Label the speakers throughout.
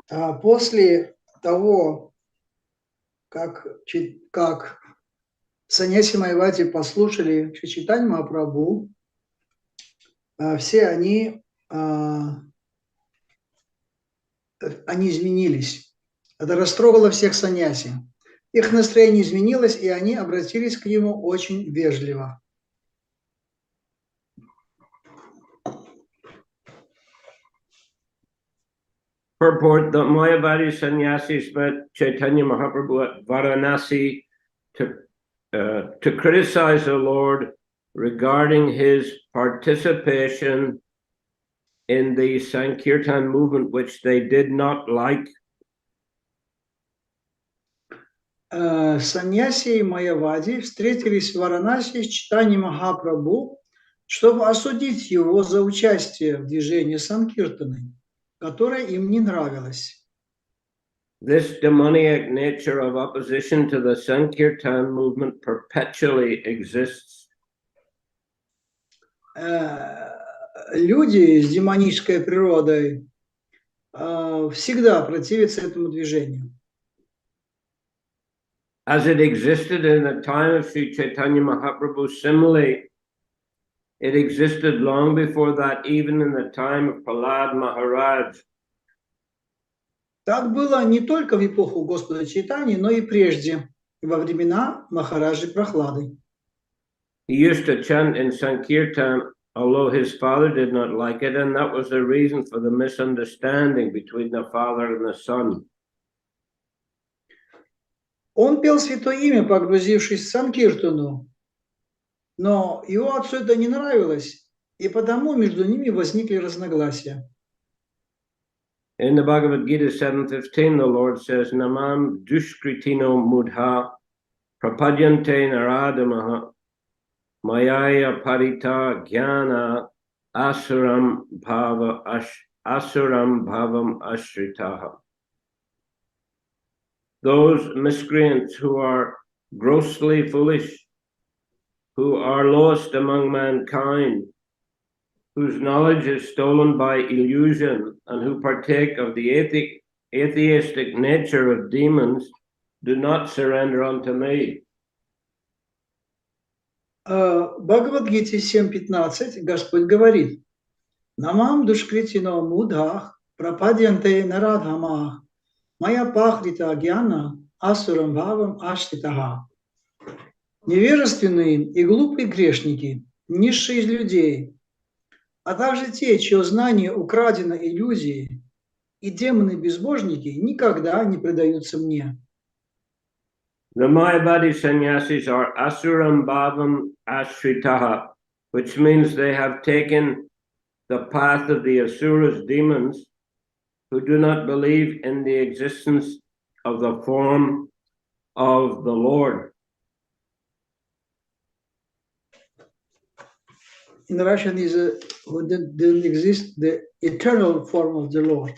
Speaker 1: После того, как саньяси Майявати послушали Чайтаньи Махапрабху, все они изменились. Это растрогало всех саньяси. Их настроение изменилось, и они обратились к нему очень вежливо.
Speaker 2: Purport: the Mayavadi sannyasis met Chaitanya Mahaprabhu at Varanasi to criticize the Lord regarding his participation in the Sankirtan movement, which they did not like.
Speaker 1: Саньяси и Майявади встретились в Варанаси с Чайтаньи Махапрабху, чтобы осудить его за участие в движении Санкиртаны, которое им не нравилось.
Speaker 2: This demoniac nature of opposition to the Sankirtan movement perpetually exists.
Speaker 1: Люди с демонической природой всегда противятся этому движению.
Speaker 2: As it existed in the time of Sri Chaitanya Mahaprabhu, similarly, it existed long before that, even in the time of Prahlad Maharaj.
Speaker 1: Так было не только в эпоху Господа Чайтаньи, но и прежде, во времена Махараджи Прахлады.
Speaker 2: He used to chant in Sankirtan, although his father did not like it, and that was the reason for the misunderstanding between the father and the son.
Speaker 1: Он пел святое имя, погрузившись в Санкиртану, но его отцу это не нравилось, и потому между ними возникли разногласия.
Speaker 2: In the Bhagavad Gita 7:15, the Lord says, Namam dushkritino mudha prapadyante naradamaha mayaya parita jnana asuram bhavam ashritaha. Those miscreants who are grossly foolish, who are lowest among mankind, whose knowledge is stolen by illusion, and who partake of the atheistic nature of demons, do not surrender unto me.
Speaker 1: В Бхагавад-гите 7.15 Господь говорит: Намам душкритино мудах прападьянте нарадхамах мая пахрита агьяна асурам бхавам аштитаха. Невежественные и глупые грешники, низшие из людей, а также те, чье знание украдено иллюзией, и демоны-безбожники никогда не предаются мне.
Speaker 2: The Mayavadi sannyasis are asuram bhavam ashritaha, which means they have taken the path of the asuras, demons, who do not believe in the existence of the form of the Lord.
Speaker 1: In Russian is didn't exist the eternal form of the Lord.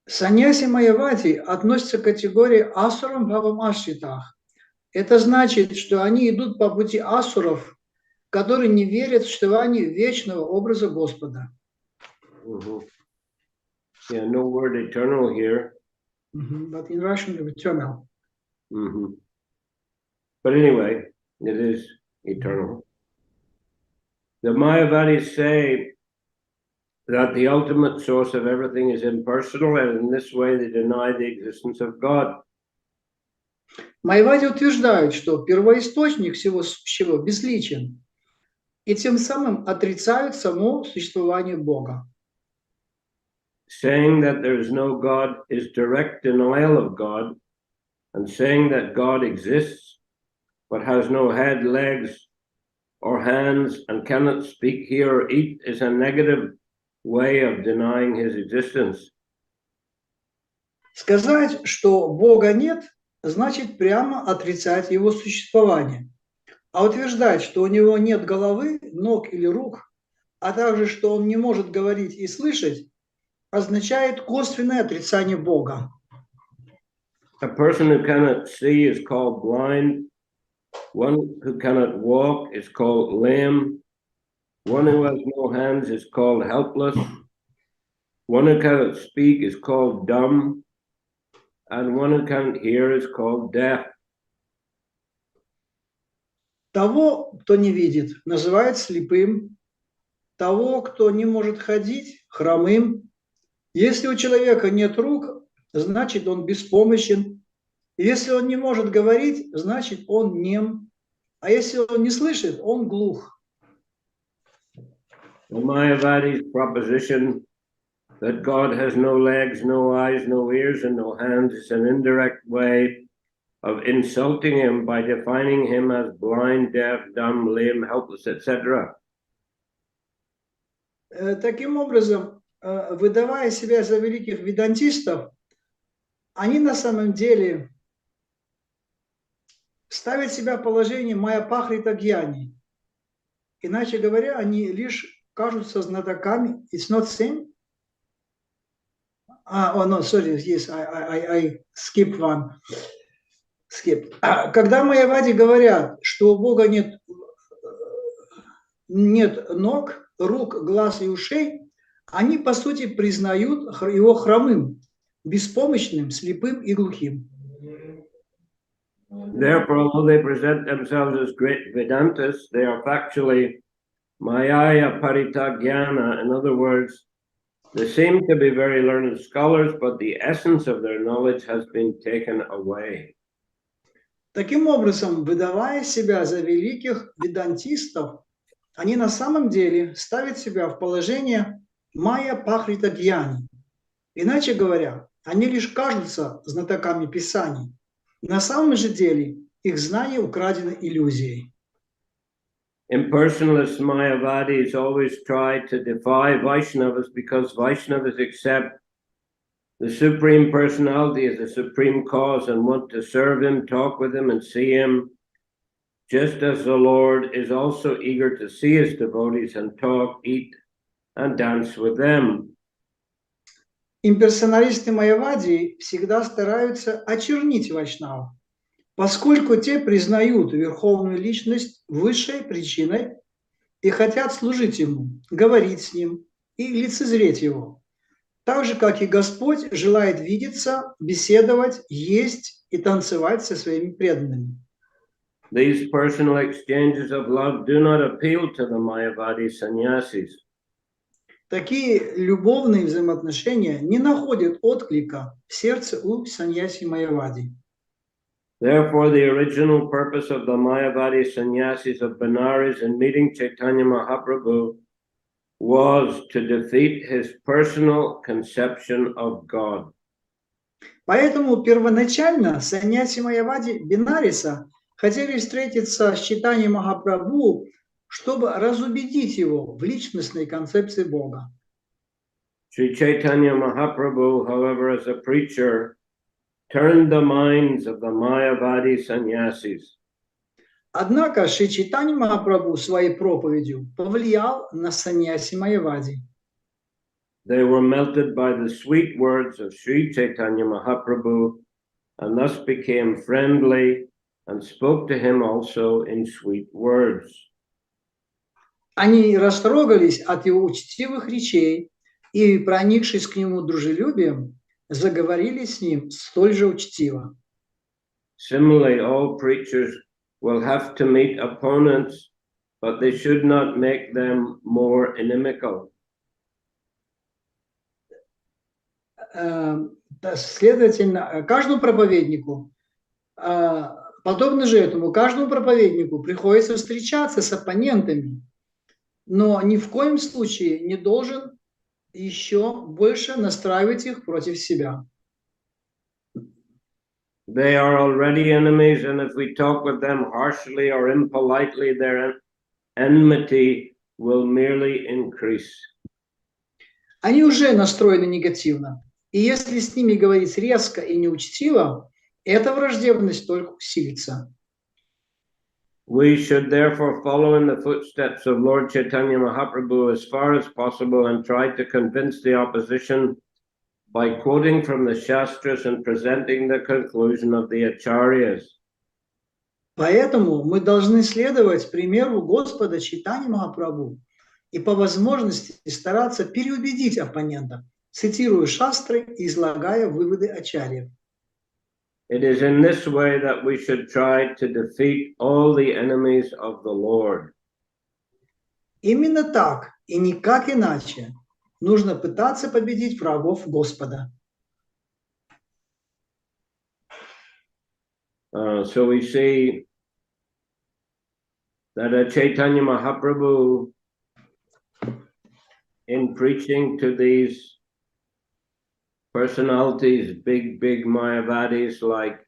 Speaker 1: Саньяси Майявати относятся к категории асурам бхавам ашритах. Это значит, что они идут по пути асуров, которые не верят в существование вечного образа Господа.
Speaker 2: Yeah, no word eternal here.
Speaker 1: But in Russian, eternal.
Speaker 2: But anyway, it is eternal. The Mayavadis say that the ultimate source of everything is impersonal, and in this way they deny the existence of God.
Speaker 1: Майявади утверждают, что первоисточник всего сущего безличен, и тем самым отрицают само существование Бога.
Speaker 2: Saying that there is no God is direct denial of God, and saying that God exists but has no head, legs, or hands, and cannot speak, hear, or eat is a negative way of denying his existence.
Speaker 1: Сказать, что Бога нет, значит прямо отрицать его существование. А утверждать, что у него нет головы, ног или рук, а также, что он не может говорить и слышать, означает косвенное отрицание Бога.
Speaker 2: A person who cannot see is called blind. One who cannot walk is called lame. One who has no hands is called helpless. One who cannot speak is called dumb, and one who can't hear is called deaf.
Speaker 1: Того, кто не видит, называют слепым. Того, кто не может ходить, хромым. Если у человека нет рук, значит, он беспомощен. Если он не может говорить, значит, он нем. А если он не слышит, он глух.
Speaker 2: The Mayavadi's proposition that God has no legs, no eyes, no ears, and no hands is an indirect way of insulting him by defining him as blind, deaf, dumb, lame, helpless, etc.
Speaker 1: Таким образом, выдавая себя за великих ведантистов, они на самом деле ставят себя в положение майя-пахрита гьяни. Иначе говоря, они лишь кажутся знатоками. It's not same. Oh no, sorry, yes, I skip one. Skip. Когда майявади говорят, что у Бога нет ног, рук, глаз и ушей, они по сути признают его хромым, беспомощным, слепым и глухим.
Speaker 2: Therefore, although they present themselves as great Vedantas, they are factually Mayaya Paritagyana. In other words, they seem to be very learned scholars, but the essence of their knowledge has been taken away.
Speaker 1: Таким образом, выдавая себя за великих ведантистов, они на самом деле ставят себя в положение майя-пахрита гьяни. Иначе говоря, они лишь кажутся знатоками Писаний. На самом же деле их знания украдены иллюзией.
Speaker 2: Impersonalist Mayavadis always try to defy Vaishnavas because Vaishnavas accept the Supreme Personality as the supreme cause and want to serve him, talk with him, and see him, just as the Lord is also eager to see his devotees and talk, eat, and dance with them.
Speaker 1: Имперсоналисты майявади всегда стараются очернить вайшнавов, поскольку те признают верховную личность высшей причиной и хотят служить ему, говорить с ним и лицезреть его. Так же, как и Господь желает видеться, беседовать, есть и танцевать со своими преданными.
Speaker 2: These personal exchanges of love do not appeal to the Mayavadi sannyasis.
Speaker 1: Такие любовные взаимоотношения не находят отклика в сердце у саньяси майявади.
Speaker 2: Therefore, the original purpose of the Mayavadi sannyasis of Benares in meeting Chaitanya Mahaprabhu was to defeat his personal conception of God.
Speaker 1: Поэтому первоначально саньяси майявади Бенареса хотели встретиться с Чайтаньей Махапрабху, чтобы разубедить его в личностной концепции Бога.
Speaker 2: Sri Chaitanya Mahaprabhu, however, as a preacher, turned the minds of the Mayavadi sannyasis.
Speaker 1: Однако Шри Чайтанья Махапрабху своей проповедью повлиял на саньяси майявади.
Speaker 2: They were melted by the sweet words of Sri Chaitanya Mahaprabhu and thus became friendly and spoke to him also in sweet words.
Speaker 1: Они растрогались от его учтивых речей и, проникшись к нему дружелюбием, заговорили с ним столь же учтиво.
Speaker 2: Similarly, all preachers will have to meet opponents, but they should not make them more inimical.
Speaker 1: Следовательно, каждому проповеднику, подобно же этому, каждому проповеднику приходится встречаться с оппонентами, но ни в коем случае не должен еще больше настраивать их против себя.
Speaker 2: They are already enemies, and if we talk with them harshly or impolitely, their enmity will merely increase.
Speaker 1: Они уже настроены негативно, и если с ними говорить резко и неучтиво, эта враждебность только усилится.
Speaker 2: We should therefore follow in the footsteps of Lord Chaitanya Mahaprabhu as far as possible and try to convince the opposition by quoting from the Shastras and presenting the conclusion of the Acharyas.
Speaker 1: Поэтому мы должны следовать примеру Господа Чайтаньи Махапрабху и по возможности стараться переубедить оппонента, цитируя шастры и излагая выводы ачарьев.
Speaker 2: It is in this way that we should try to defeat all the enemies of the Lord.
Speaker 1: Именно так и никак иначе нужно пытаться победить врагов Господа.
Speaker 2: So we see that Chaitanya Mahaprabhu, in preaching to these personalities, big Mayavadis like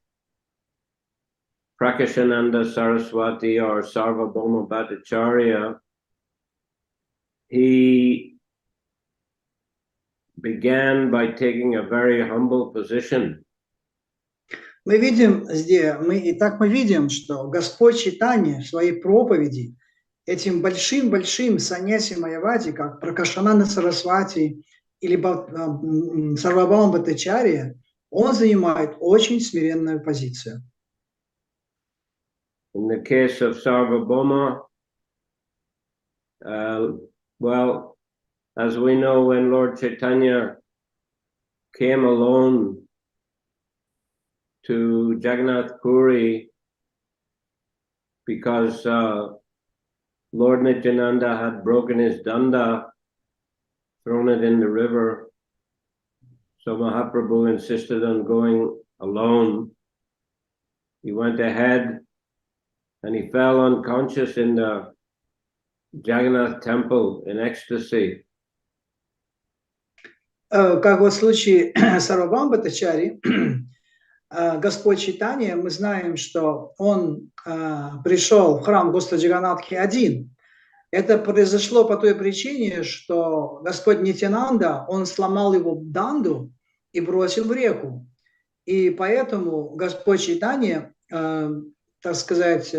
Speaker 2: Prakashananda Saraswati or Sarvabhauma Bhattacharya, he began by taking a very humble position.
Speaker 1: Мы видим, что Господь Чайтаньи в своей проповеди этим большим саньяси Майявади, как Пракашананда Сарасвати или Сарвабхаумы Бхаттачарьи, он занимает очень смиренную позицию.
Speaker 2: In the case of Sarvabhauma, well, as we know, when Lord Chaitanya came alone to Jagannath Puri, because Lord Nityananda had broken his danda, thrown it in the river, so Mahaprabhu insisted on going alone. He went ahead and he fell unconscious in the Jagannath temple in ecstasy.
Speaker 1: Как вот в случае Сарвабхаумы Бхаттачарьи, Господь Чайтаньи, мы знаем, что он пришел в храм Господа Джаганнатхи один. Это произошло по той причине, что Господь Нитянанда, он сломал его данду и бросил в реку. И поэтому Господь Чайтаньи, так сказать,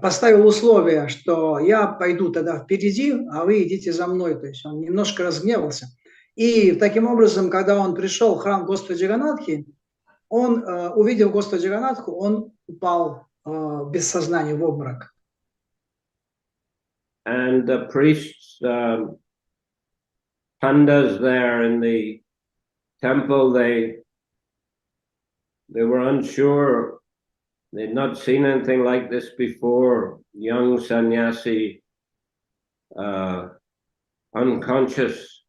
Speaker 1: поставил условие, что я пойду тогда впереди, а вы идите за мной. То есть он немножко разгневался. И таким образом, когда он пришел в храм Господа Джаганнатхи, он, увидев Господа Джаганнатху, он упал без сознания в обморок.
Speaker 2: And the priests, pandas there in the temple, they were unsure. They'd not seen anything like this before. Young sannyasi, unconscious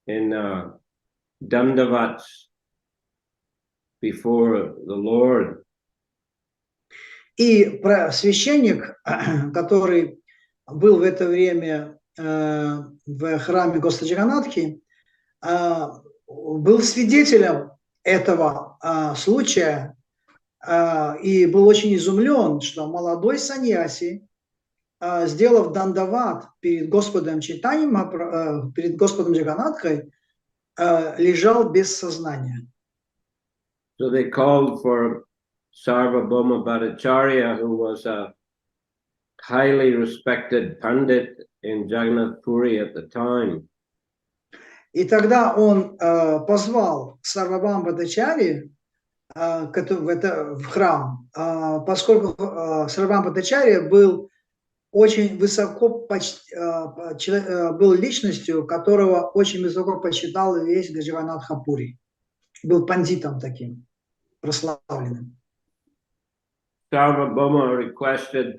Speaker 2: in dandavats before the Lord.
Speaker 1: И священник, который был в это время в храме Господа Джаганнатхи, был свидетелем этого случая и был очень изумлен, что молодой саньяси, сделав дандават перед Господом Чайтаньи, перед Господом Джаганнатхой, лежал без сознания.
Speaker 2: So they called for Sарвабхаумы Bhattacharya, who was a highly respected pandit in Jagannath Puri at the time.
Speaker 1: И тогда он позвал Сарвабхаумы Бхаттачарьи в храм, поскольку Сарвабхаумы Бхаттачарья был очень высоко, был личностью, которого очень высоко почитал весь Джаганнатха Пури. Был пандитом таким, прославленным.
Speaker 2: Sarvabhauma requested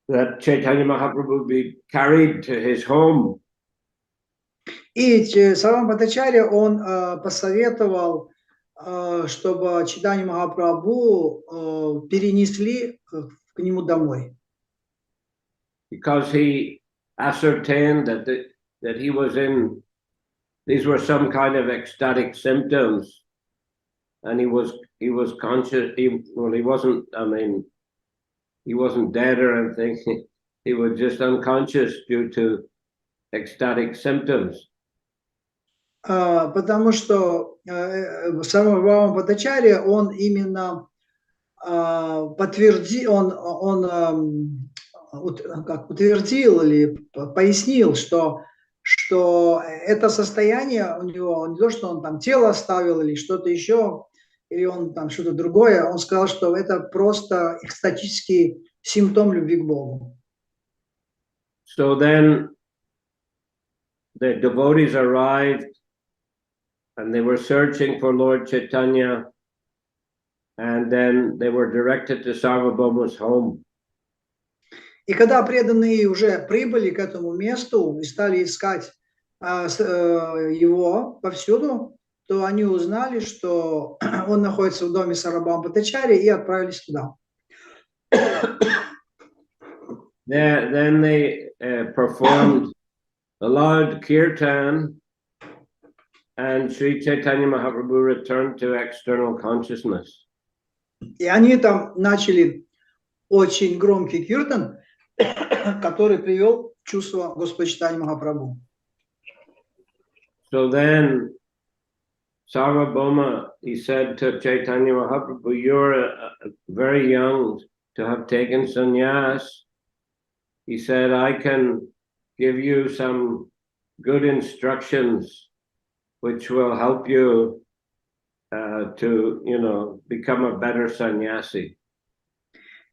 Speaker 2: that Chaitanya Mahaprabhu be carried to his home.
Speaker 1: И Сарвабхаумы Бхаттачарья, он посоветовал, чтобы Чайтанью Махапрабху перенесли к нему домой.
Speaker 2: Because he ascertained that he was in, these were some kind of ecstatic symptoms, and he was conscious. He wasn't. I mean, he wasn't dead or anything. He was just unconscious due to ecstatic symptoms.
Speaker 1: Потому что Сарвабхаумы Бхаттачарья, он именно подтвердил, утвердил или пояснил, что это состояние у него, не то, что он там тело оставил или что-то еще, или он там что-то другое, он сказал, что это просто экстатический симптом любви к Богу.
Speaker 2: So then the devotees arrived and they were searching for Lord Chaitanya, and then they were directed to Sarvabhauma's home.
Speaker 1: И когда преданные уже прибыли к этому месту и стали искать его повсюду, то они узнали, что он находится в доме Сарвабхаумы Бхаттачарьи, и отправились туда.
Speaker 2: Then they performed a loud kirtan, and Sri Chaitanya Mahaprabhu returned to external consciousness.
Speaker 1: И они там начали очень громкий киртан, который привел в чувство Господа Чайтаньи Махапрабху.
Speaker 2: So then Sarvabhauma, he said to Chaitanya Mahaprabhu, you're very young to have taken sannyas. He said, I can give you some good instructions which will help you to, become a better sannyasi.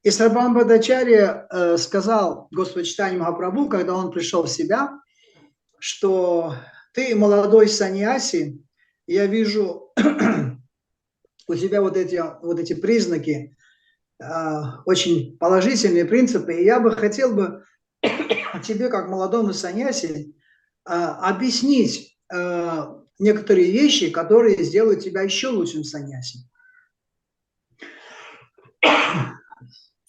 Speaker 1: И Сарвабхаумы Бхаттачарьи сказал Господу Чайтаньи Махапрабху, когда он пришел в себя, что ты молодой саньяси, я вижу у тебя вот эти признаки, очень положительные принципы, и я бы хотел бы тебе, как молодому саньяси, объяснить некоторые вещи, которые сделают тебя еще лучшим саньяси.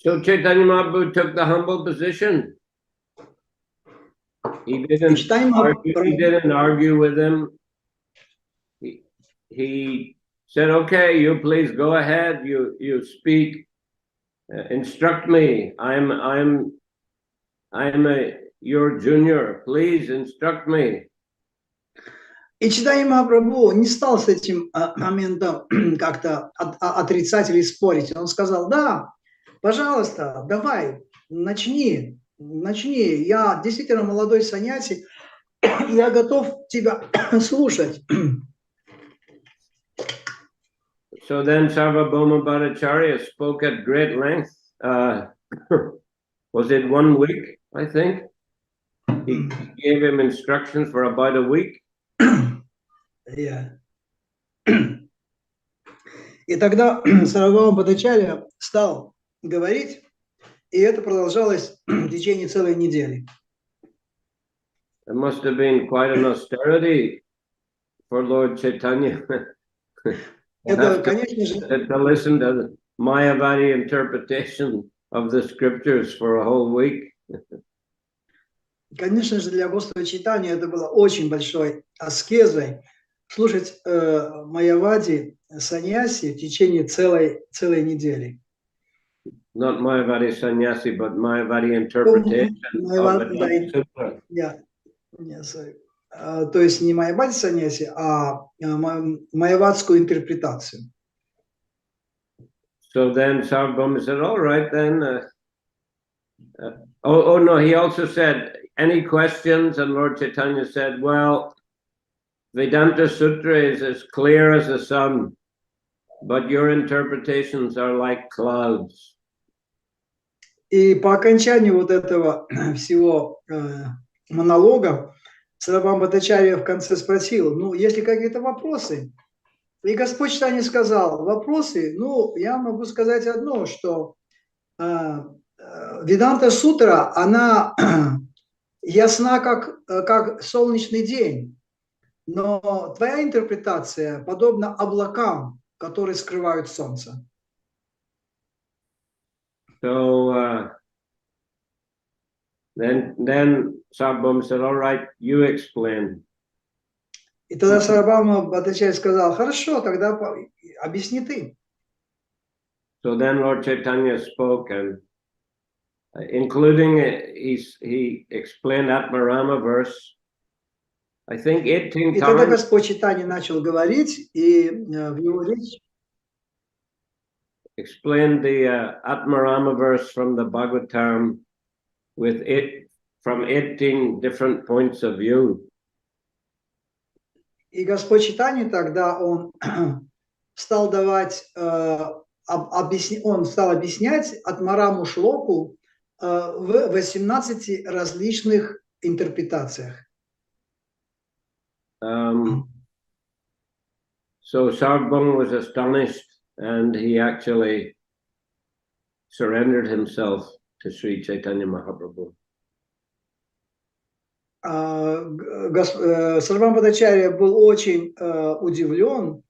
Speaker 2: So Chaitanya Mahaprabhu took the humble position. He didn't argue with him. He said, okay, you please go ahead, you speak, instruct me. I'm your junior, please instruct me.
Speaker 1: И Чайтанья Махапрабху не стал с этим моментом как-то отрицать или спорить. Он сказал, да, пожалуйста, давай, начни. Я действительно молодой саньяси, я готов тебя слушать.
Speaker 2: So then Sarvabhauma Bhattacharya spoke at great length. Was it 1 week, I think? He gave him instructions for about a week.
Speaker 1: Yeah. И тогда Сарвабхаумы Бхаттачарья стал говорить, и это продолжалось в течение целой недели.
Speaker 2: It must have been quite an austerity for Lord Chaitanya.
Speaker 1: Это, конечно же,
Speaker 2: to listen to the Mayavadi interpretation of the scriptures for a whole week.
Speaker 1: Конечно же, для Господа Чайтаньи это было очень большой аскезой слушать Майявади саньяси в течение целой недели.
Speaker 2: Not Mayavadi sannyasi, but Mayavadi interpretation
Speaker 1: То есть не Майявади саньяси, а майявадскую интерпретацию.
Speaker 2: So then Sarvabhauma said, all right, then. No, he also said, any questions? And Lord Chaitanya said, well, Vedanta Sutra is as clear as the sun, but your interpretations are like clouds.
Speaker 1: И по окончанию вот этого всего монолога Сарвабхаумы Бхаттачарья в конце спросил, ну, есть ли какие-то вопросы? И Господь Чайтанья сказал, вопросы, ну, я могу сказать одно, что Веданта Сутра, она ясна, как солнечный день, но твоя интерпретация подобна облакам, которые скрывают солнце.
Speaker 2: So then Sarvabhauma said, all right, you explain.
Speaker 1: И тогда Сарвабхаумы Бхаттачарья сказал, хорошо, тогда объясни ты.
Speaker 2: So then Lord Chaitanya spoke, and including he explained Atmarama verse, I think 18 times.
Speaker 1: И тогда Господь Чайтанья начал говорить, и в его речи
Speaker 2: explained the Atmarama verse from the Bhagavatam from 18 different points of view.
Speaker 1: И Господь Чайтанья тогда он стал давать, он стал объяснять Атмараму Шлоку в 18 различных интерпретациях.
Speaker 2: So Sarbhung was astonished, and he actually surrendered himself to Sri Chaitanya Mahaprabhu.
Speaker 1: Сарвабхаумы был очень удивлен,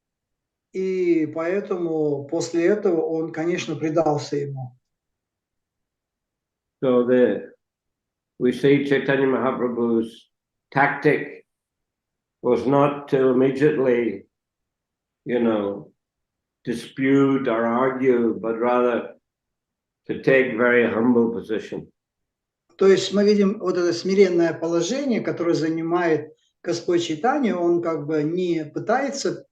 Speaker 1: и поэтому после этого он, конечно, предался ему.
Speaker 2: So we see Chaitanya Mahaprabhu's tactic was not to immediately, dispute or argue, but rather to take very humble position.
Speaker 1: То есть мы видим вот это смиренное положение, которое занимает Господь Чайтанья, он как бы не пытается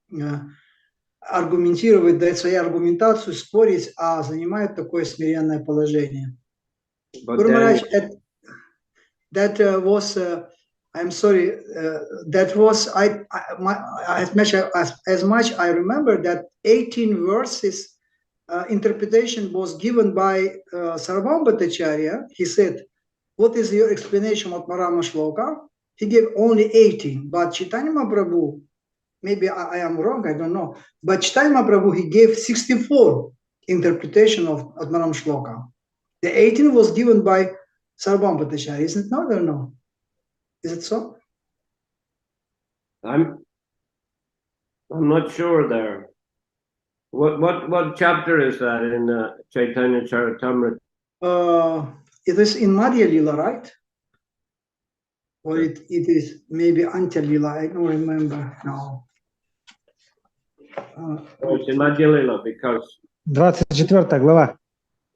Speaker 1: аргументировать, дать свою аргументацию, спорить, а занимает такое смиренное положение. Guru Maharaj, that was, I'm sorry, that was, as much I remember that 18 verses interpretation was given by Sarvabhacharya. He said, what is your explanation of Marama Shloka? He gave only 18, but Chaitanya Mahaprabhu, maybe I am wrong, I don't know, but Chaitanya Mahaprabhu, he gave 64 interpretation of Marama Shloka. The 18 was given by Sarvabhacharya, isn't it not or no? Is it so?
Speaker 2: I'm not sure there. What chapter is that in Chaitanya Charitamrita?
Speaker 1: It is in Adi-lila, right? Or it is maybe Ante-lila, I don't remember now.
Speaker 2: It's in Adi-lila because
Speaker 3: 24 глава.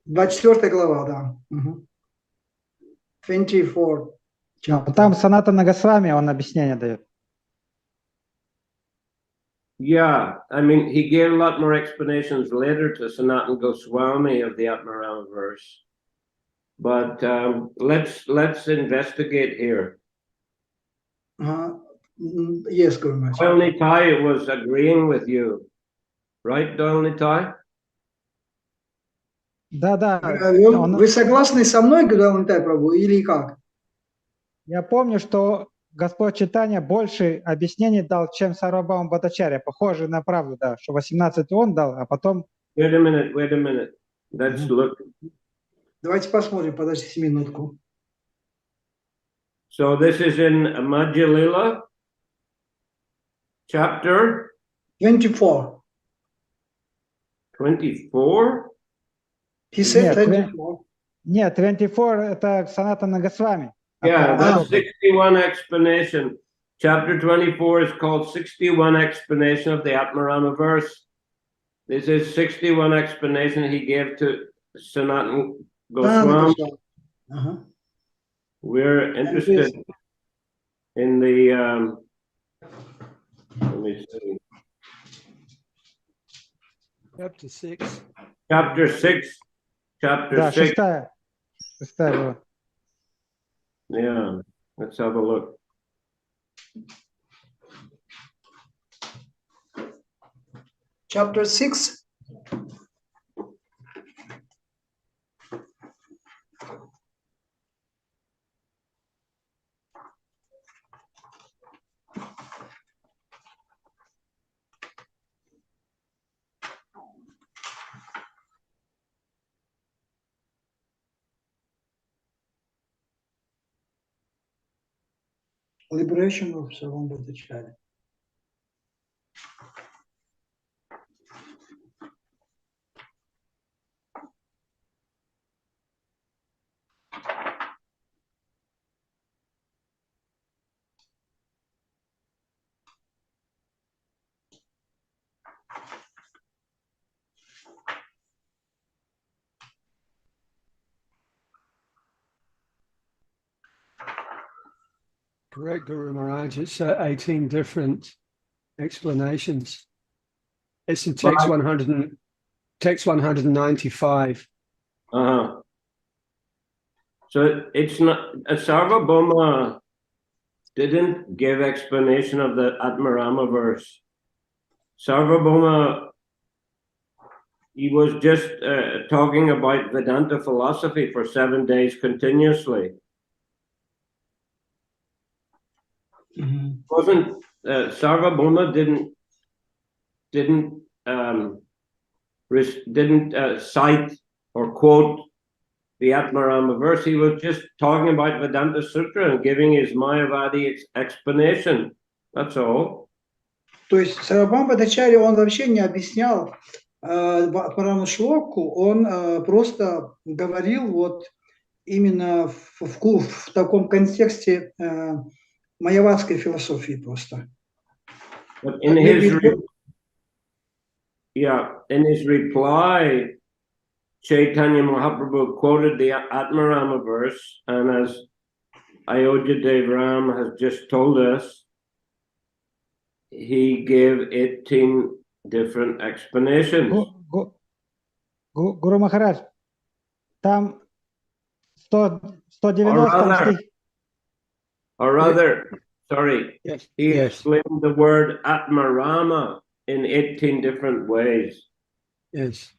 Speaker 1: 24 глава, да. 24.
Speaker 3: Там Санатана Госвами, он объяснение дает.
Speaker 2: Yeah, I mean, he gave a lot more explanations later to Sanatana Goswami of the Atmarama verse. But let's investigate here.
Speaker 1: Yes, Guru Maharaj.
Speaker 2: Doyle Nitai was agreeing with you, right, Doyle Nitai?
Speaker 3: Да.
Speaker 1: Вы согласны со мной, Дойл Нитай Прабху, или как?
Speaker 3: Я помню, что Господь Чайтанья больше объяснений дал, чем Сарвабхаумы Бхаттачарья. Похоже на правду, да, что 18 он дал, а потом...
Speaker 2: Wait a minute. Let's look.
Speaker 1: Давайте посмотрим, подождите минутку.
Speaker 2: So this is in Adi-lila, chapter
Speaker 1: 24.
Speaker 2: 24?
Speaker 1: He said 24.
Speaker 3: Нет, 24 это Санатана Госвами.
Speaker 2: Yeah, that's 61 explanation. Chapter 24 is called 61 explanation of the Atmarama verse. This is 61 explanation he gave to Sanatana Goswami. We're interested in the, let me see.
Speaker 4: Chapter 6.
Speaker 2: Chapter 6. Chapter 6.
Speaker 3: Шестая.
Speaker 2: Yeah, let's have a look.
Speaker 1: Chapter 6. Liberation of Sarvabhacharya.
Speaker 4: Correct, Guru Maharaj. It's 18 different explanations. It's in text 195.
Speaker 2: So it's not, Sarvabhauma didn't give explanation of the Atmarama verse. Sarvabhauma, he was just talking about Vedanta philosophy for 7 days continuously. Sarvabhauma didn't cite or quote the Atmarama verse. He was just talking about Vedanta Sutra and giving his Mayavadi explanation. That's all.
Speaker 1: То есть Сарвабхаумы Бхаттачарьи, он вообще не объяснял Атмараму Шлоку, он просто говорил вот именно в таком контексте майявадской философии просто.
Speaker 2: But in his reply, Chaitanya Mahaprabhu quoted the Atmarama verse, and as Ayodhya Dev Ram has just told us, he gave 18 different explanations.
Speaker 3: Гуру Махарадж, там 190 стих.
Speaker 2: Or rather, sorry,
Speaker 4: Yes.
Speaker 2: he
Speaker 4: Yes.
Speaker 2: explained the word Atmarama in 18 different ways.
Speaker 4: Yes.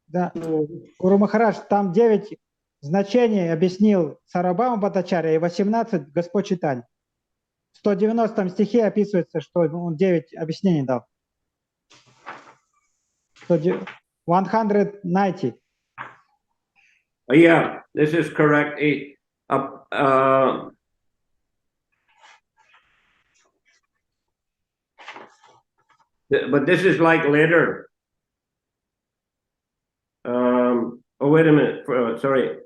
Speaker 3: Да. Гуру Махарадж, там 9 значений объяснил Сарвабхаумы Бхаттачарьи и 18 Господь Чайтаньи. В 190 стихе описывается, что он 9 объяснений дал. 190.
Speaker 2: Yeah, this is correct. But this is like later. Oh, wait a minute. Sorry.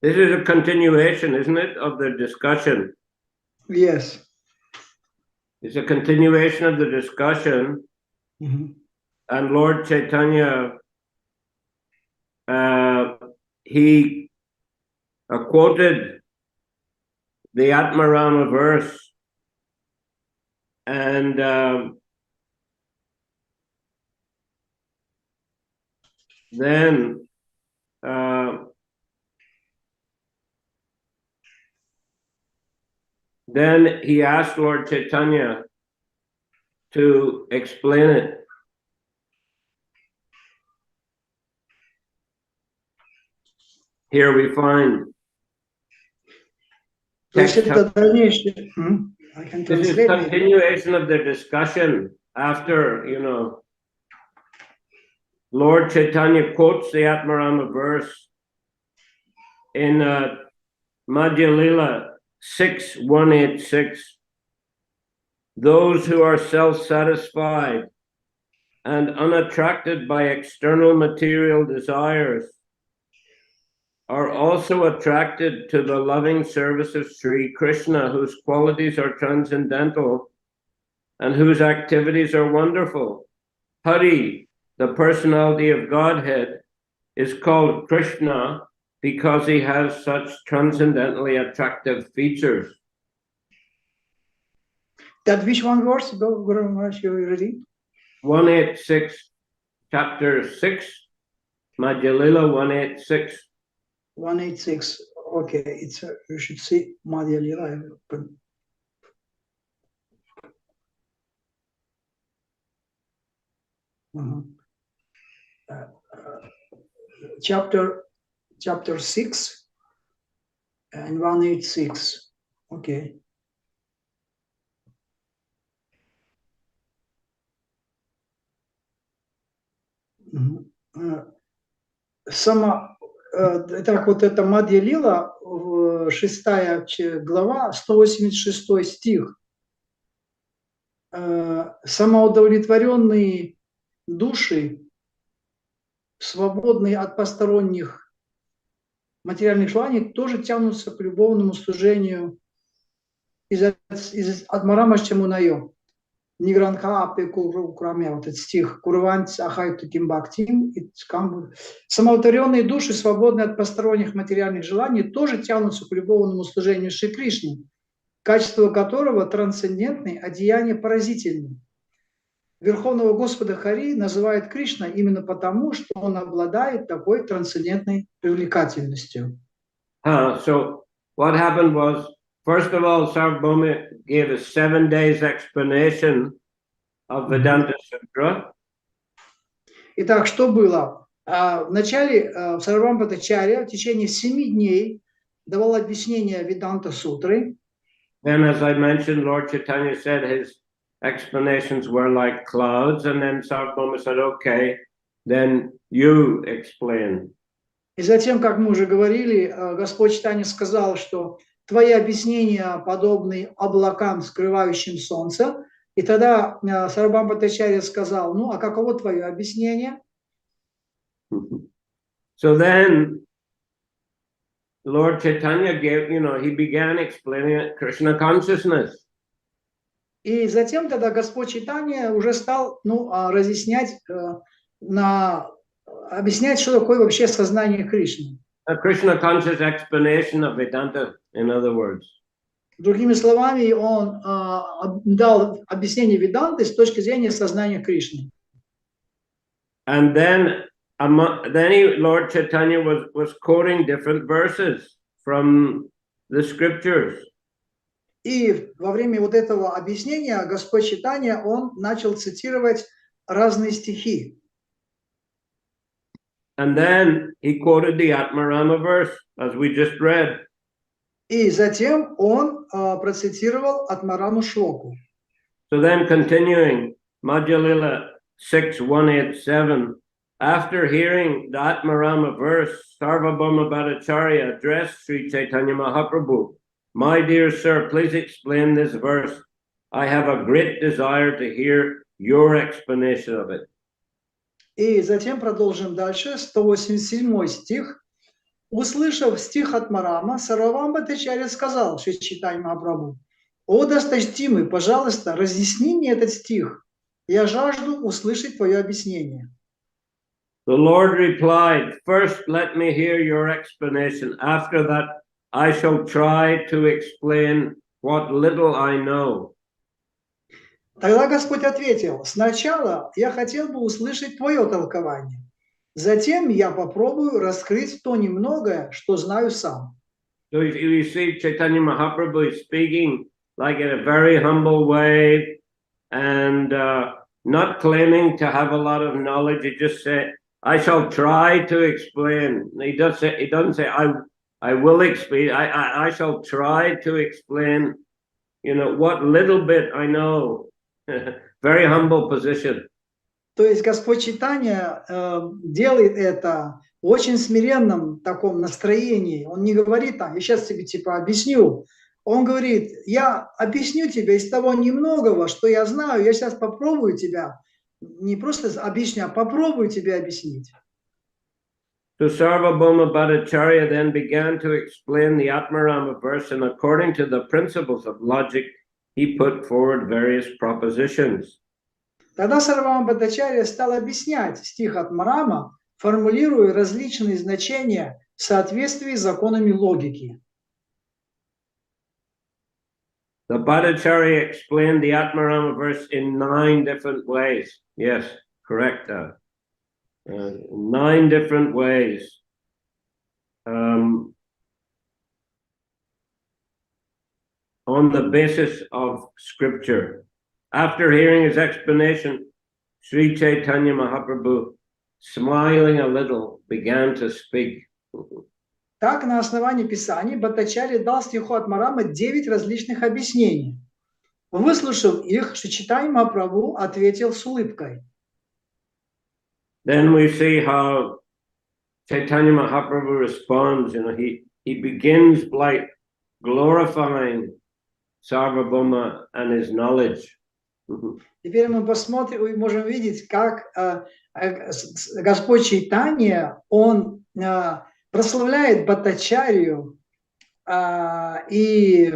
Speaker 2: This is a continuation, isn't it, of the discussion?
Speaker 1: Yes.
Speaker 2: It's a continuation of the discussion.
Speaker 1: Mm-hmm.
Speaker 2: And Lord Chaitanya, he quoted the Atmarama verse, and then he asked Lord Chaitanya to explain it. Here we find
Speaker 1: This is
Speaker 2: continuation of the discussion after, Lord Chaitanya quotes the Atmarama verse in Adi-lila 6:186. Those who are self-satisfied and unattracted by external material desires are also attracted to the loving service of Sri Krishna, whose qualities are transcendental and whose activities are wonderful. Hari, the personality of Godhead, is called Krishna because he has such transcendently attractive features.
Speaker 1: That which one verse, Guru Maharaj, you ready?
Speaker 2: 186, chapter 6, Adi-lila 186.
Speaker 1: 186. Okay, it's you should see Adi-lila. Chapter 6 and 186. Okay. Так вот это Ади-лила, 6 глава, 186 стих. Самоудовлетворенные души, свободные от посторонних материальных желаний, тоже тянутся к любовному служению из Атмарама Чамунайо. Нигранха апеку кроме вот этот стих Курванц ахайту кимбактим. Самоудовлетворенные души, свободные от посторонних материальных желаний, тоже тянутся к любовному служению Шри Кришне, качество которого трансцендентное, а деяние поразительное. Верховного Господа Хари называют Кришна именно потому, что он обладает такой трансцендентной привлекательностью.
Speaker 2: So what happened was, first of all, Sarvabhauma gave a 7 days explanation of Vedanta Sutra.
Speaker 1: Итак, что было? Вначале Сарвабхаумы Бхаттачарья в течение 7 дней давал объяснение Веданта Сутры.
Speaker 2: Then, as I mentioned, Lord Chaitanya said his explanations were like clouds, and then Sarbhama said, okay, then you explain.
Speaker 1: И затем, как мы уже говорили, Господь Чайтанья сказал, что твои объяснения подобны облакам, скрывающим солнце. И тогда Сарвабхаумы Бхаттачарья сказал, ну, а каково твое объяснение?
Speaker 2: So then, Lord Chaitanya gave, he began explaining Krishna consciousness.
Speaker 1: И затем тогда Господь Чайтанья уже стал разъяснять, объяснять, что такое вообще сознание Кришны.
Speaker 2: A Krishna conscious explanation of Vedanta, in other words.
Speaker 1: Другими словами, он дал объяснение Веданты с точки зрения сознания Кришны.
Speaker 2: And then Lord Chaitanya was quoting different verses from the scriptures.
Speaker 1: И во время вот этого объяснения Господь Чайтанья, он начал цитировать разные стихи.
Speaker 2: And then he quoted the Atmarama verse, as we just read.
Speaker 1: И затем он процитировал Атмараму шлоку.
Speaker 2: So then continuing, Adi-lila 6:187, after hearing the Atmarama verse, Sarvabhauma Bhattacharya addressed Sri Chaitanya Mahaprabhu. My dear sir, please explain this verse. I have a great desire to hear your explanation of it.
Speaker 1: И затем продолжим дальше, 187 стих. Услышав стих Атмарама, Сарвабхаумы Бхаттачарья сказал Шри Чайтанье Махапрабху: «О досточтимый, пожалуйста, разъясни мне этот стих. Я жажду услышать твое объяснение».
Speaker 2: The Lord replied, first let me hear your explanation. After that, I shall try to explain what little I know.
Speaker 1: Тогда Господь ответил: сначала я хотел бы услышать твое толкование. Затем я попробую раскрыть то немногое, что знаю сам.
Speaker 2: So you see Chaitanya Mahaprabhu is speaking like in a very humble way and not claiming to have a lot of knowledge. He just said, I shall try to explain. He doesn't say, I will explain. I shall try to explain, what little bit I know. Very humble position.
Speaker 1: То есть Господь Чайтанья делает это в очень смиренном таком настроении. Он не говорит я сейчас тебе объясню. Он говорит: я объясню тебе из того немногого, что я знаю, я сейчас попробую тебя, не просто объясню, а попробую тебе объяснить.
Speaker 2: So Sarvabhauma Bhattacharya then began to explain the Atmarama verse, and according to the principles of logic, he put forward various propositions.
Speaker 1: Тогда Сарвабхаумы Бхаттачарья стал объяснять стих Атмарама, формулируя различные значения в соответствии с законами логики.
Speaker 2: The Bhattacharya explained the Atmarama verse in 9 different ways. Yes, correct. 9 different ways. On the basis of scripture. After hearing his explanation, Sri Chaitanya Mahaprabhu, smiling a little, began to speak.
Speaker 1: Так, на основании Писаний, Бхаттачарья дал стиху Атмарама 9 различных объяснений. Выслушав их, Шри Чайтанья Махапрабху ответил с улыбкой.
Speaker 2: Then we see how Chaitanya Mahaprabhu responds. He begins by glorifying Sarvabhauma and his knowledge.
Speaker 1: Теперь мы посмотрим и можем видеть, как Господь Чайтанья, он прославляет Бхаттачарью и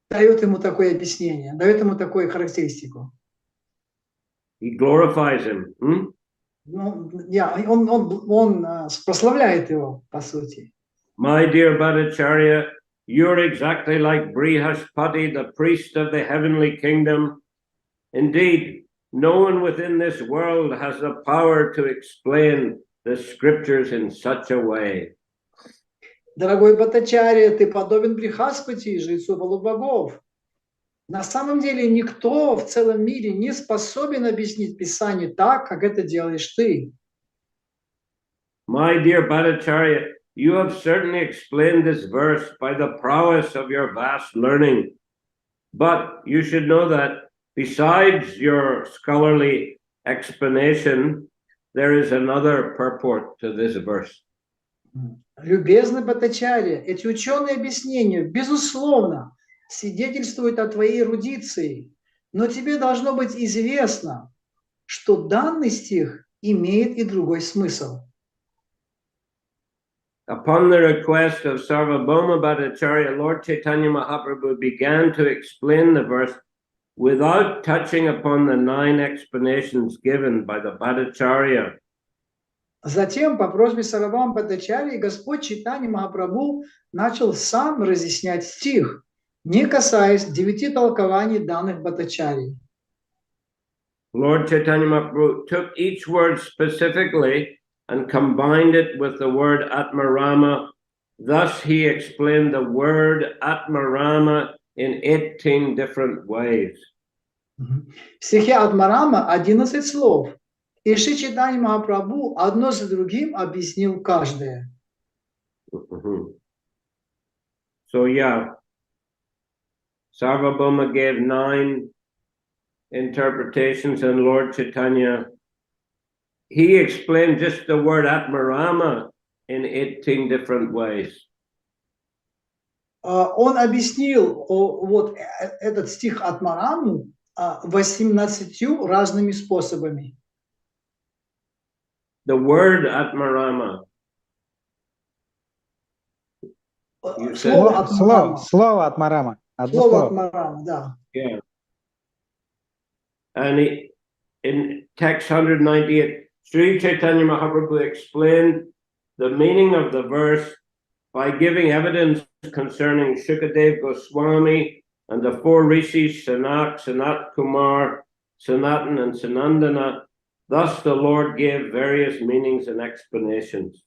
Speaker 1: дает ему такое объяснение, дает ему такую характеристику.
Speaker 2: He glorifies him.
Speaker 1: Он прославляет его, по сути.
Speaker 2: My dear Bhattacharya, you're exactly like Brihaspati, the priest of the heavenly kingdom. Indeed, no one within this world has the power to explain the scriptures in such a way.
Speaker 1: Дорогой Бхаттачарья, ты подобен Брихаспати, жрецу полубогов. На самом деле никто в целом мире не способен объяснить Писание так, как это делаешь ты.
Speaker 2: My dear Bhattacharya, you have certainly explained this verse by the prowess of your vast learning. But you should know that besides your scholarly explanation, there is another purport to this verse.
Speaker 1: Любезный Бхаттачарья, эти ученые объяснения, безусловно, свидетельствуют о твоей эрудиции, но тебе должно быть известно, что данный стих имеет и другой смысл.
Speaker 2: Upon the request of Sarvabhauma Bhattacharya, Lord Chaitanya Mahaprabhu began to explain the verse without touching upon the 9 explanations given by the Bhattacharya.
Speaker 1: Затем, по просьбе Сарвабхаумы Бхаттачарьи, Господь Чайтаньи Махапрабху начал сам разъяснять стих, не касаясь 9 толкований данных Бхаттачарьи.
Speaker 2: Lord Chaitanya Mahaprabhu took each word specifically and combined it with the word Atmarama. Thus he explained the word Atmarama in 18 different ways.
Speaker 1: В стихе Атмарама 11 слов, и Шри Чайтанья Махапрабху одно за другим объяснил каждое.
Speaker 2: So yeah, Sarvabhauma gave 9 interpretations, and Lord Chaitanya, he explained just the word Atmarama in 18 different ways.
Speaker 1: Он объяснил вот этот стих Атмараму 18 разными способами.
Speaker 2: The word Atmarama.
Speaker 1: Слово Атмарама.
Speaker 3: Слово Атмарама.
Speaker 1: Слово Атмарама, да.
Speaker 2: Yeah. And in text 198, Sri Chaitanya Mahaprabhu explained the meaning of the verse by giving evidence concerning Shukadev Goswami and the 4 rishis, Sanak, Sanat Kumar, Sanatan, and Sanandana. Thus the Lord gave various meanings and explanations.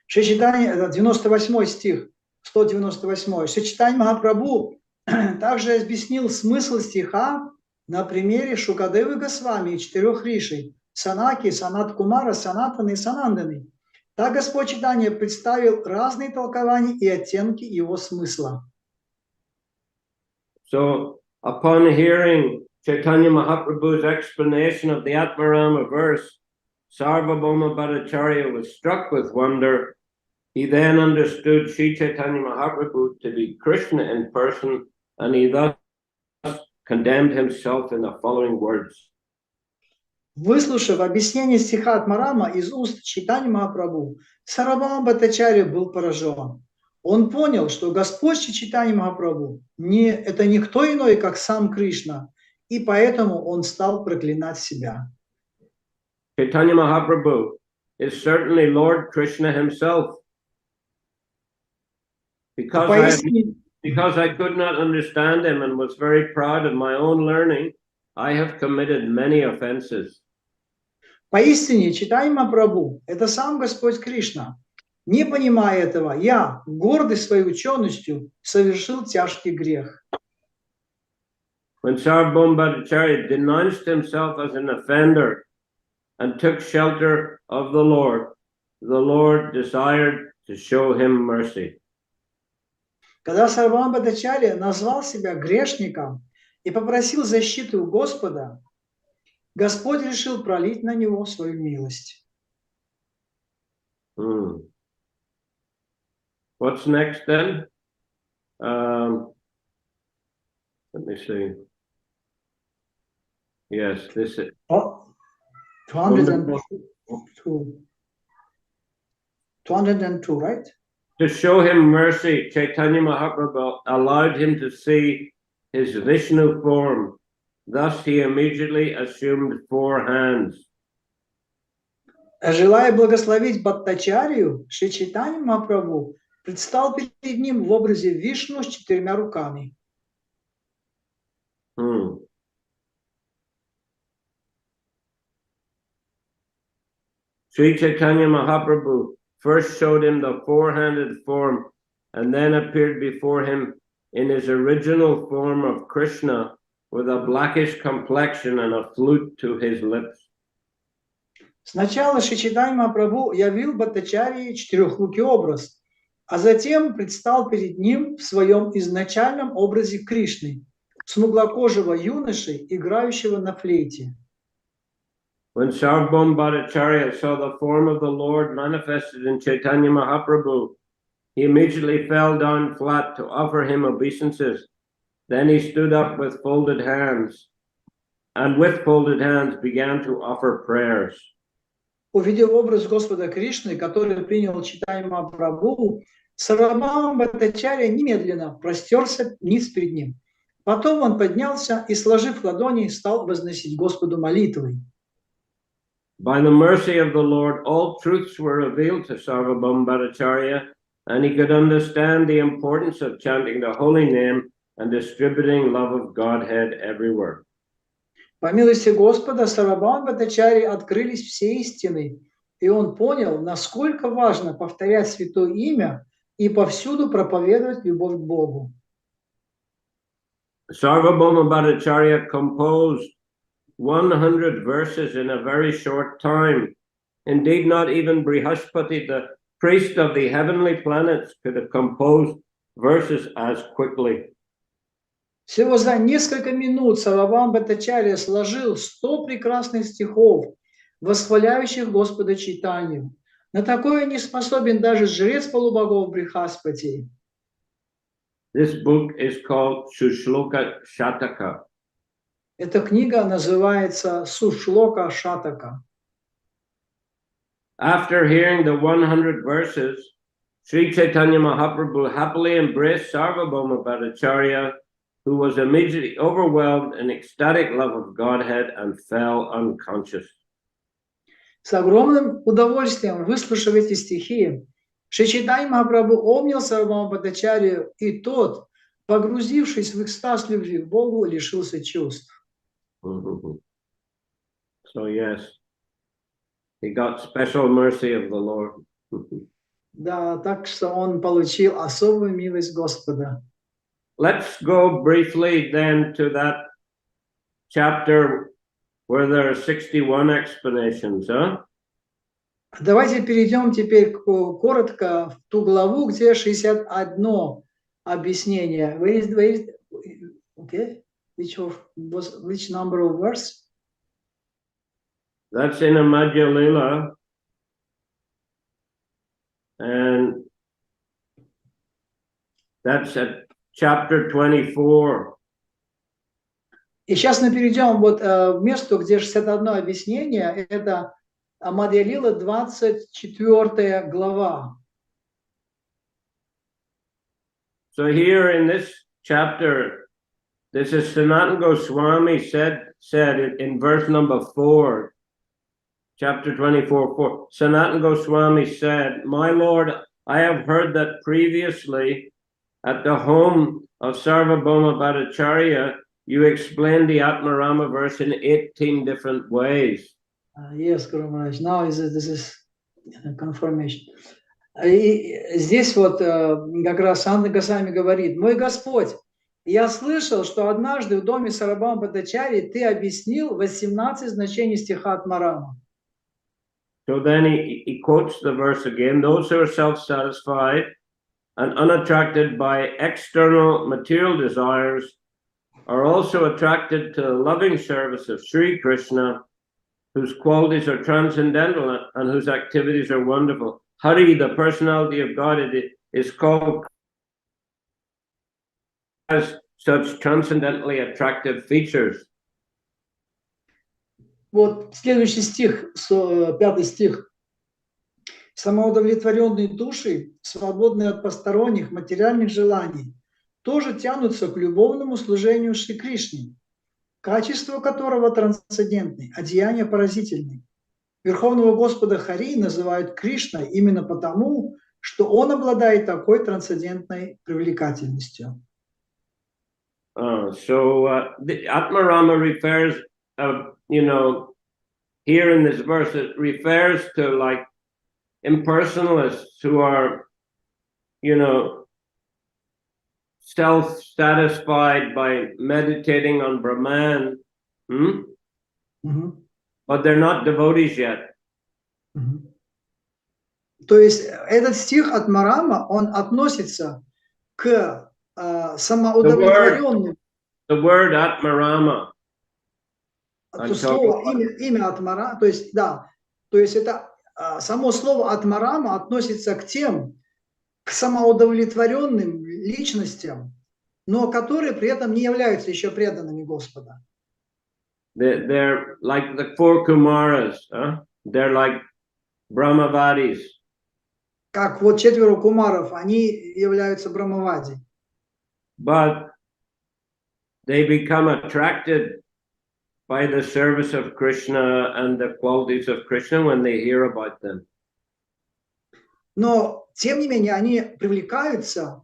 Speaker 1: Шри Чайтанья, 98 стих, 198. Шри Чайтанья Махапрабху также объяснил смысл стиха на примере Шукадевы Госвами и 4 ришей – Санаки, Санат Кумара, Санатаны и Сананданы. Так Господь Чайтанья представил разные толкования и оттенки его смысла.
Speaker 2: So, upon hearing Chaitanya Mahaprabhu's explanation of the Atmarama verse, Sarvabhauma Bhattacharya was struck with wonder. He then understood Sri Chaitanya Mahaprabhu to be Krishna in person, and he thus condemned himself in the following words.
Speaker 1: Выслушав объяснение стиха Атмарама из уст Чайтаньи Махапрабху, Сарвабхаума Бхаттачарья был поражен. Он понял, что Господь Чайтаньи Махапрабху это никто иной, как сам Кришна, и поэтому он стал проклинать себя.
Speaker 2: Chaitanya Mahaprabhu is certainly Lord Krishna himself. Because I could not understand him and was very proud of my own learning, I have committed many offenses.
Speaker 1: Поистине, Чайтанья Махапрабху – это сам Господь Кришна. Не понимая этого, я, гордый своей ученостью, совершил тяжкий грех.
Speaker 2: When Sarvabhauma Bhattacharya denounced himself as an offender and took shelter of the Lord desired to show him mercy.
Speaker 1: Когда Сарвабхаума Бхаттачарья назвал себя грешником и попросил защиты у Господа, Господь решил пролить на него свою милость.
Speaker 2: What's next then? Let me see. Yes, this is
Speaker 1: 202, right?
Speaker 2: To show him mercy, Chaitanya Mahaprabhu allowed him to see his Vishnu form. Thus he immediately assumed 4 hands.
Speaker 1: Желая благословить Бхаттачарью, Шри Чайтанья Махапрабху предстал перед ним в образе Вишну с 4 руками.
Speaker 2: Sri Chaitanya Mahaprabhu first showed him the 4-handed form and then appeared before him in his original form of Krishna with a blackish complexion and a flute to his lips.
Speaker 1: Сначала Шри Чайтаньи Махапрабху явил Бхаттачарьи четырехрукий образ, а затем предстал перед ним в своем изначальном образе Кришны, смуглокожего юноши, играющего на флейте.
Speaker 2: When Sarvabhauma Bhattacharya saw the form of the Lord manifested in Chaitanya Mahaprabhu, he immediately fell down flat to offer him obeisances. Then he stood up with folded hands, and with folded hands began to offer prayers.
Speaker 1: Увидев образ Господа Кришны, который принял Чайтаньи Махапрабху, Сарвабхаумы Бхаттачарья немедленно простерся ниц перед ним. Потом он поднялся и, сложив ладони, стал возносить Господу молитвой.
Speaker 2: By the mercy of the Lord, all truths were revealed to Sarvabhauma Bhattacharya, and he could understand the importance of chanting the holy name and distributing love of Godhead everywhere.
Speaker 1: По милости Господа, Сарвабхаумы Бхаттачарьи открылись все истины, и он понял, насколько важно повторять святое имя и повсюду проповедовать любовь к Богу.
Speaker 2: Sarvabhauma Bhattacharya composed 100 verses in a very short time. Indeed, not even Brihaspati, the priest of the heavenly planets, could have composed verses as quickly.
Speaker 1: Всего за несколько минут Сарвабхаумы Бхаттачарья сложил 100 прекрасных стихов, восхваляющих Господа Чайтанью. На такое не способен даже жрец полубогов Брихаспати.
Speaker 2: This book is called Sushloka Shataka.
Speaker 1: Эта книга называется Сушлока Шатака.
Speaker 2: After hearing the 100 verses, Sri Chaitanya Mahaprabhu happily embraced Sarvabhauma Bhattacharya, who was immediately overwhelmed in ecstatic love of Godhead and fell unconscious.
Speaker 1: С огромным удовольствием, выслушав эти стихи, Шри Чайтаньи Махапрабху обнял Сарвабхауму Бхаттачарью, и тот, погрузившись в экстаз любви к Богу, лишился чувств.
Speaker 2: So yes, he got special mercy of the Lord.
Speaker 1: Да, так что он получил особую милость Господа.
Speaker 2: Let's go briefly then to that chapter where there are 61 explanations, huh?
Speaker 1: Давайте перейдем теперь коротко в ту главу, где 61 объяснение. Okay? Which number of verse?
Speaker 2: That's in a Adi-lila, and that's at chapter 24.
Speaker 1: И сейчас мы перейдем вот в место, где 61 объяснение, это Ади-лила, 24 глава.
Speaker 2: So here in this chapter, this is Sanatana Goswami said in verse number 4, chapter 24:4. Sanatana Goswami said, "My Lord, I have heard that previously at the home of Sarvabhauma Bhattacharya, you explained the Atmarama verse in 18 different ways."
Speaker 1: Yes, Guru Maharaj. Now this is confirmation. И здесь вот как раз Санатана Госвами говорит: «Мой Господь, я слышал, что однажды в доме Сарвабхаумы Бхаттачарьи ты объяснил 18 значений стиха Атмарама».
Speaker 2: So then he quotes the verse again. Those who are self-satisfied and unattracted by external material desires are also attracted to the loving service of Sri Krishna, whose qualities are transcendental and whose activities are wonderful. Hari, the personality of God, is called as such transcendently attractive features.
Speaker 1: Вот следующий стих, 5 стих. Самоудовлетворенные души, свободные от посторонних материальных желаний, тоже тянутся к любовному служению Шри Кришне, качество которого трансцендентны, а деяния поразительны. Верховного Господа Хари называют Кришной именно потому, что он обладает такой трансцендентной привлекательностью.
Speaker 2: The Atmarama refers, here in this verse, it refers to like impersonalists who are, self-satisfied by meditating on Brahman, but they're not devotees yet.
Speaker 1: Мгм. То есть этот стих от Марама, он относится к самоудовлетворенным.
Speaker 2: The word Atmarama.
Speaker 1: То слово, имя Атмара, то есть, да, то есть это само слово Атмарама относится к самоудовлетворенным личностям, но которые при этом не являются еще преданными Господа.
Speaker 2: They're like the four Kumaras. They're like Brahmavadis.
Speaker 1: Как вот 4 кумаров, они являются брамавади.
Speaker 2: But they become attracted by the service of Krishna and the qualities of Krishna when they hear about them.
Speaker 1: Но, тем не менее, они привлекаются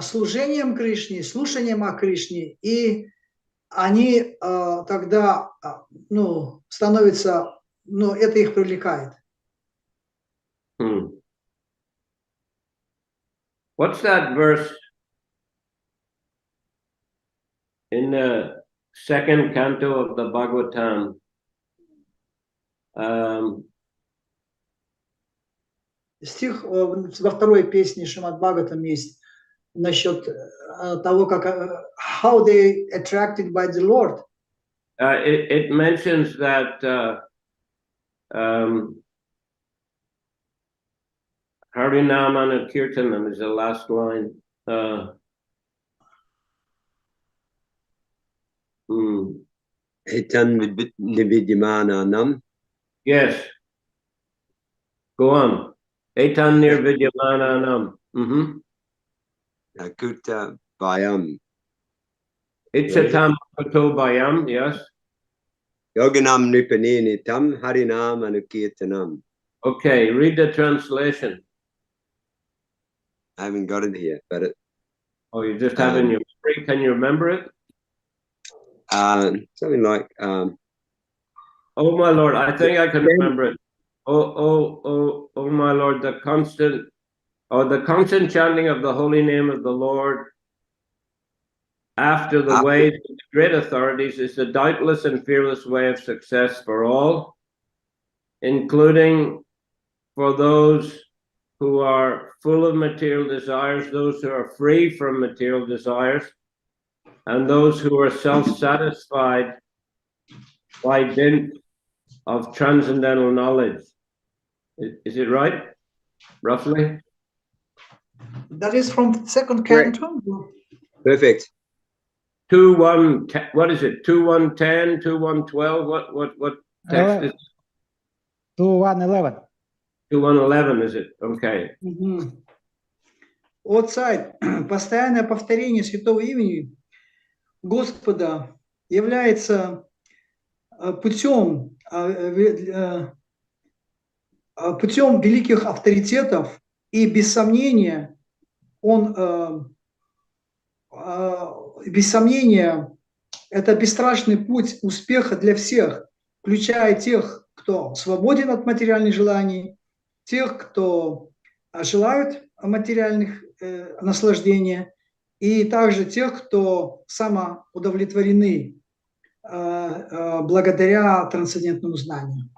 Speaker 1: служением Кришне, слушанием о Кришне, и они тогда, становятся, это их привлекает.
Speaker 2: What's that verse in the second canto of the Bhagavatam?
Speaker 1: Стих во второй песне Шримад Бхагаватам есть насчет того, как how they attracted by the Lord.
Speaker 2: It mentions that Harinamana Kirtanam is the last line. Yes. Go on. Etan nirvidyamananam.
Speaker 5: Akuta Bayam.
Speaker 2: Itchatam Pato Bayam, yes.
Speaker 5: Yoganam Nipanini Tam Harinam Anukirtanam.
Speaker 2: Okay, read the translation.
Speaker 5: I haven't got it here, but it.
Speaker 2: Oh, you just have it in your memory. Can you remember it?
Speaker 5: Something like.
Speaker 2: Oh my Lord, I think I can remember it. Oh my Lord, the constant chanting of the holy name of the Lord after the ways of the great authorities is the doubtless and fearless way of success for all, including for those who are full of material desires, those who are free from material desires, and those who are self-satisfied by dint of transcendental knowledge. Is it right? Roughly?
Speaker 1: That is from second canto.
Speaker 5: Perfect.
Speaker 2: 2:1. What is it? 2:110, 2:112. What text is it?
Speaker 3: 2:111.
Speaker 2: 2:111, is it? Okay.
Speaker 1: О царь, постоянное повторение святого имени Господа является путем великих авторитетов, и без сомнения это бесстрашный путь успеха для всех, включая тех, кто свободен от материальных желаний, тех, кто желают материальных наслаждений, и также тех, кто самоудовлетворены благодаря трансцендентному знанию.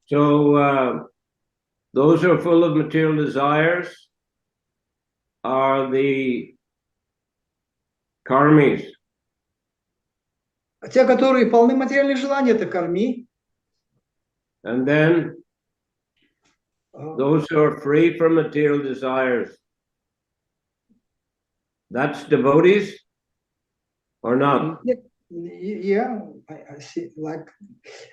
Speaker 2: So those who are full of material desires are the karmis.
Speaker 1: Те, которые полны материальных желаний, это карми.
Speaker 2: And then those who are free from material desires, that's devotees or not?
Speaker 1: I see, like,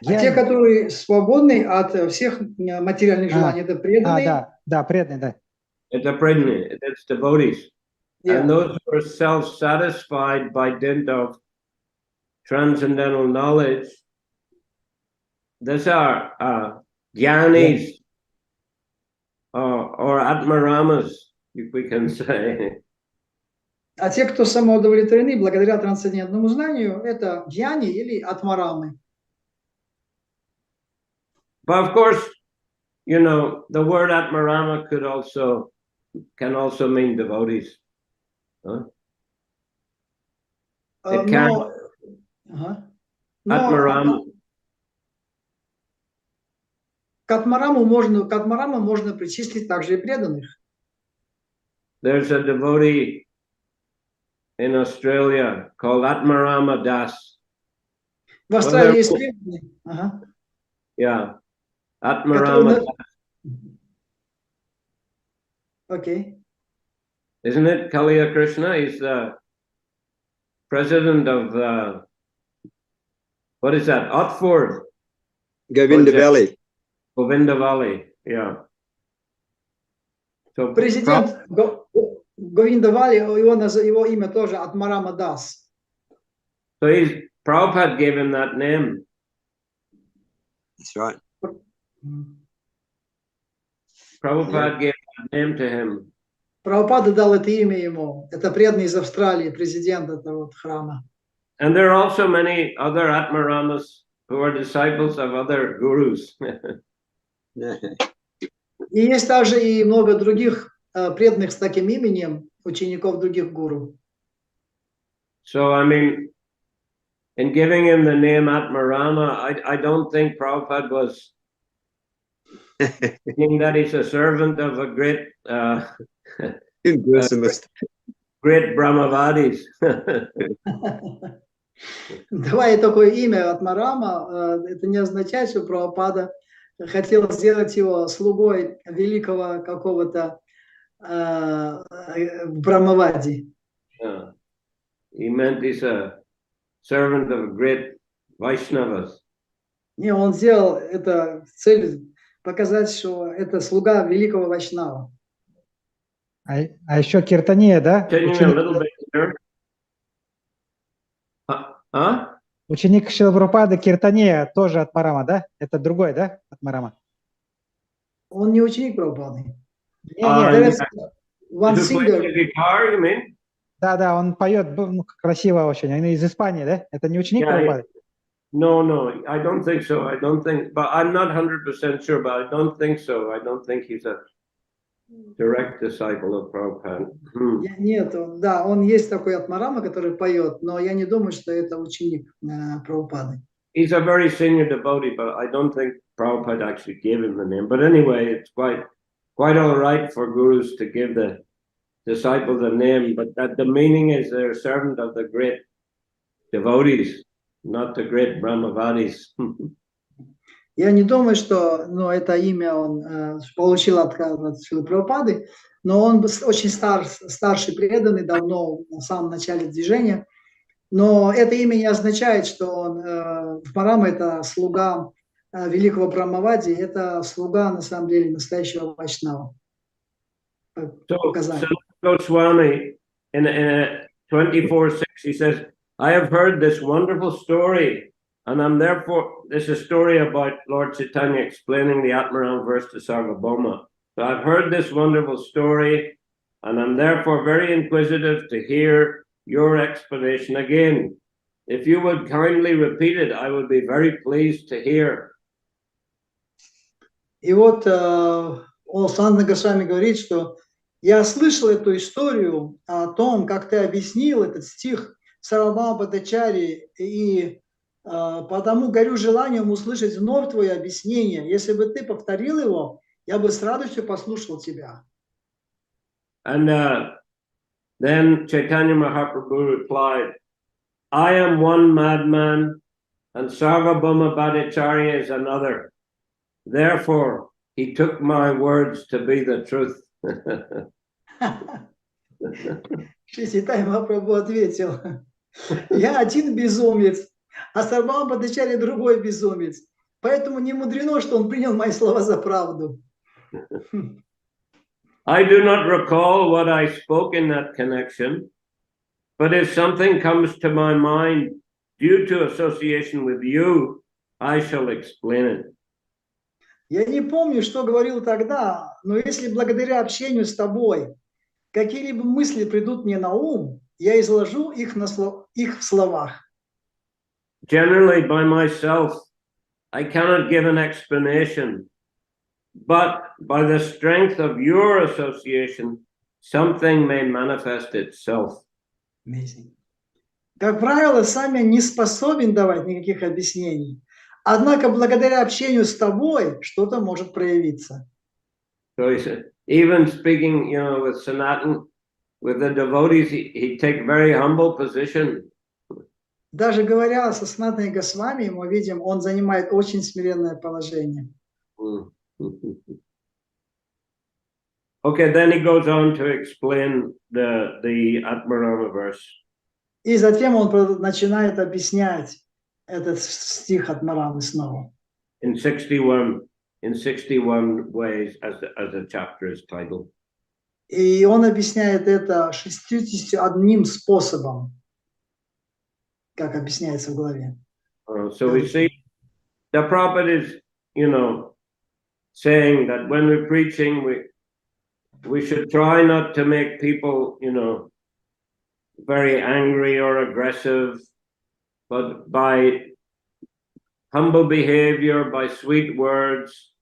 Speaker 1: те, которые свободны от всех материальных желаний, это преданные.
Speaker 3: Да, преданные, да.
Speaker 2: Это преданные, it's devotees. And those who are self-satisfied by dint of transcendental knowledge, these are jnanis or atmaramas, if we can say.
Speaker 1: А те, кто самоудовлетворены благодаря трансцендентному знанию, это джняни или атмарамы.
Speaker 2: But of course, you know, the word atmarama can also mean devotees. It can. Atmarama.
Speaker 1: к Атмараму можно причислить также и преданных.
Speaker 2: There's a devotee in Australia called Atmarama Das.
Speaker 1: В Австралии есть преданные. Ага.
Speaker 2: Yeah,
Speaker 1: Который...
Speaker 2: Atmarama Das.
Speaker 1: Окей.
Speaker 2: Isn't it Kaliya Krishna? He's the president of what is that? Otford.
Speaker 5: Govinda Valley.
Speaker 2: Govinda Valley, yeah. So
Speaker 1: Президент Говинда Вали, его имя тоже Атмарама Дас.
Speaker 2: So Prabhupada gave him that name.
Speaker 5: That's right.
Speaker 2: Prabhupada gave that name to him.
Speaker 1: Прабхупада дал это имя ему. Это преданный из Австралии, президент этого храма.
Speaker 2: And there are also many other Atmaramas who are disciples of other gurus.
Speaker 1: И есть также и много других преданных с таким именем, учеников других гуру.
Speaker 2: So, I mean, in giving him the name Atmarama, I don't think Prabhupada was thinking that he's a servant of a great great Brahmavadis.
Speaker 1: Давая такое имя Атмарама, это не означает, что Прабхупада хотел сделать его слугой великого какого-то Брахмавади.
Speaker 2: He meant he's a servant of great Vaishnavas.
Speaker 1: Не, он сделал это с целью показать, что это слуга великого Вайшнава.
Speaker 3: А еще Киртания, да? Ученик Шрилы Прабхупады Киртания тоже от Марама, да? Это другой, да? От Марама.
Speaker 1: Он не ученик Прабхупады.
Speaker 3: Да, он поет красиво очень. Он из Испании, да? Это не ученик Прабхупады?
Speaker 2: No, I don't think so. I don't think, but I'm not 100% sure, but I don't think so. I don't think he's a direct disciple of Prabhupada.
Speaker 1: Нет, да, он есть такой Атмарама, который поет, но я не думаю, что это ученик Прабхупады.
Speaker 2: He's a very senior devotee, but I don't think Prabhupada actually gave him the name. But anyway, it's quite all right for gurus to give the disciples a name, but that the meaning is they're a servant of the great devotees, not the great Brahmavadis.
Speaker 1: Я не думаю, что это имя он получил от Шрилы Прабхупады, но он очень старший преданный, давно в самом начале движения. Но это имя не означает, что он Марама это слуга великого Брахмавади, это слуга на самом деле настоящего Вайшнава.
Speaker 2: So Goswami in a 24:6 he says, I have heard this wonderful story, and I'm therefore, this is a story about Lord Chaitanya explaining the Atmaram verse to Sarvabhauma. So I've heard this wonderful story, and I'm therefore very inquisitive to hear your explanation again. If you would kindly repeat it, I would be very pleased to hear.
Speaker 1: И вот Санатана Госвами говорит, что я слышал эту историю о том, как ты объяснил этот стих Сарвабхаумы Бхаттачарьи, и потому горю желанием услышать вновь твое объяснение. Если бы ты повторил его, я бы с радостью послушал тебя.
Speaker 2: And then Chaitanya Mahaprabhu replied, I am one madman, and Sarvabhauma Bhattacharya is another. Therefore, he took my words to be the truth.
Speaker 1: Чайтаньи Махапрабху ответил, я один безумец, а Сарвабхаумы Бхаттачарья другой безумец. Поэтому не мудрено, что он принял мои слова за правду.
Speaker 2: I do not recall what I spoke in that connection, but if something comes to my mind due to association with you, I shall explain it.
Speaker 1: Я не помню, что говорил тогда, но если благодаря общению с тобой какие-либо мысли придут мне на ум, я изложу их в словах.
Speaker 2: Generally, by myself, I cannot give an explanation, but by the strength of your association, something may manifest itself.
Speaker 1: Amazing. Как правило, сам я не способен давать никаких объяснений, Однако благодаря общению с тобой что-то может проявиться.
Speaker 2: So he said, even speaking, with Sanatan, with the devotees, he take very humble position.
Speaker 1: Даже говоря со Санатаной Госвами, мы видим, он занимает очень смиренное положение.
Speaker 2: Okay, then he goes on to explain the Atmarama verse.
Speaker 1: И затем он начинает объяснять этот стих от Марамы снова.
Speaker 2: In 61 ways, as the chapter is titled.
Speaker 1: И он объясняет это 61 способом, как объясняется в главе.
Speaker 2: So we see the Prabhupada is, saying that when we're preaching, we should try not to make people, very angry or aggressive, but by humble behavior, by sweet words,